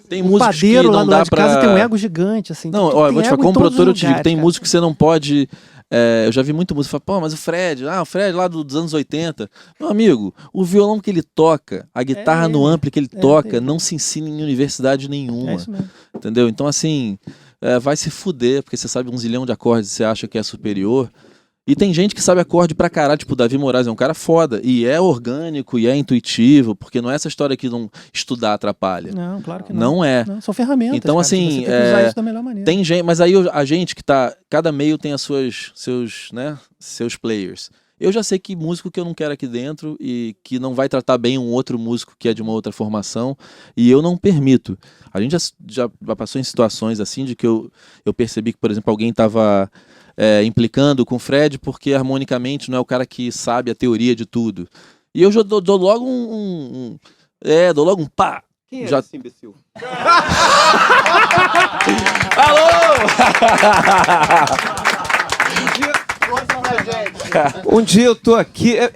Tem O músicos que padeiro lá não do dá lado de pra... casa tem um ego gigante, assim. Não, tem ó, eu vou te falar, ego em como todos os produtor eu te digo, lugares, tem cara. músico que você não pode... eu já vi muito músico falar, pô, mas o Fred lá dos anos 80. Meu amigo, o violão que ele toca, a guitarra no ampli que ele toca, não se ensina em universidade nenhuma. É isso mesmo. Entendeu? Então, assim, vai se fuder, porque você sabe um zilhão de acordes e você acha que é superior. E tem gente que sabe acorde pra caralho, tipo o Davi Moraes é um cara foda, e é orgânico, e é intuitivo, porque não é essa história que não estudar atrapalha. Não, claro que não. Não é. Não, são ferramentas. Então, cara, assim, você tem que usar isso da melhor maneira. tem gente, mas aí a gente que tá, cada meio tem seus players. Eu já sei que músico que eu não quero aqui dentro e que não vai tratar bem um outro músico que é de uma outra formação, e eu não permito. A gente já passou em situações assim de que eu percebi que, por exemplo, alguém estava implicando com o Fred porque harmonicamente não é o cara que sabe a teoria de tudo. E eu já dou logo dou logo um pá. Quem é Já... esse imbecil? Um dia eu tô aqui. É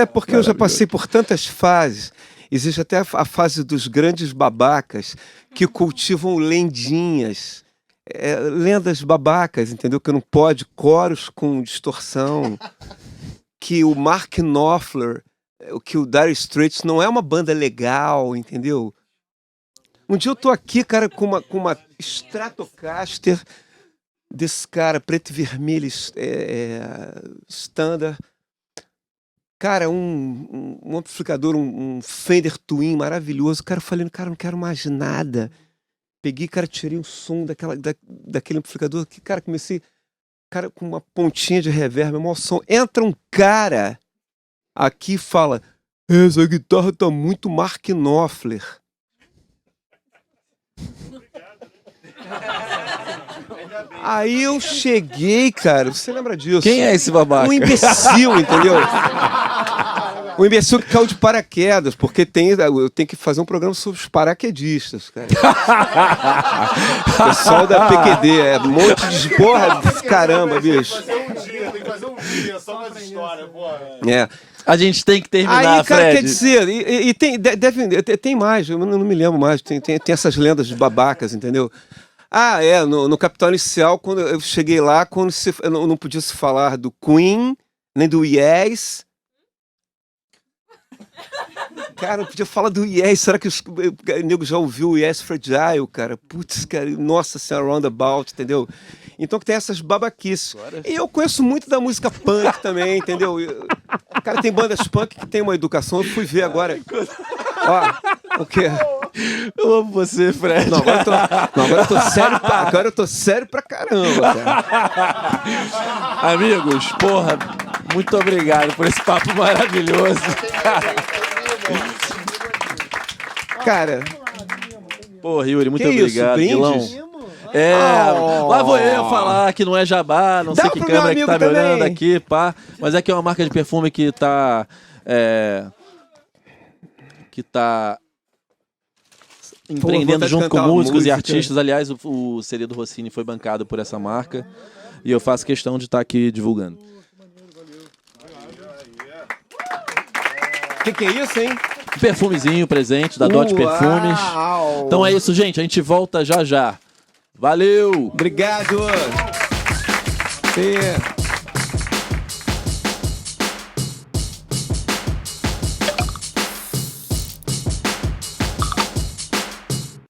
porque eu já passei por tantas fases. Existe até a fase dos grandes babacas que cultivam lendinhas. Lendas babacas, entendeu? Que não pode, coros com distorção. Que o Mark Knopfler, que o Dire Straits não é uma banda legal, entendeu? Um dia eu tô aqui, cara, com uma Stratocaster desse cara, preto e vermelho, standard. Cara, um amplificador, um Fender Twin maravilhoso. Cara, eu falei, cara, não quero mais nada. Peguei, cara, tirei o som daquele amplificador. Que, cara, comecei, cara, com uma pontinha de reverb, maior som. Entra um cara aqui e fala, essa guitarra tá muito Mark Knopfler. Aí eu cheguei, cara, você lembra disso? Quem é esse babaca? Um imbecil, entendeu? Um imbecil que caiu de paraquedas, porque eu tenho que fazer um programa sobre os paraquedistas, cara. O pessoal da PQD, um monte de porra, caramba, bicho. Tem que fazer um dia só com essa história, porra. A gente tem que terminar, aí, cara, Fred. quer dizer, e tem mais, eu não me lembro mais, tem essas lendas de babacas, entendeu? No Capital Inicial, quando eu cheguei lá, não podia se falar do Queen, nem do Yes. Cara, não podia falar do Yes. Será que o nego já ouviu o Yes Fragile, cara? Putz, cara, nossa senhora, Roundabout, entendeu? Então que tem essas babaquices. E eu conheço muito da música punk também, entendeu? Cara, tem bandas punk que tem uma educação. Eu fui ver agora. Ó, o quê? Eu amo você, Fred. Não, agora eu tô sério pra caramba, cara. Amigos, porra, muito obrigado por esse papo maravilhoso. Cara, Porra, Yuri, muito que isso, obrigado. brindes? Guilão. Lá vou eu falar que não é jabá, não Dá sei que pro meu câmera que tá me amigo olhando também. aqui, pá. Mas é que é uma marca de perfume que tá empreendendo vontade de junto com cantar uma músicos e música. artistas. Aliás, o CD do Rossini foi bancado por essa marca. E eu faço questão de estar aqui divulgando. Que é isso, hein? Um perfumezinho presente da Dot Perfumes. Uau! Então é isso, gente. A gente volta já já. Valeu! Obrigado!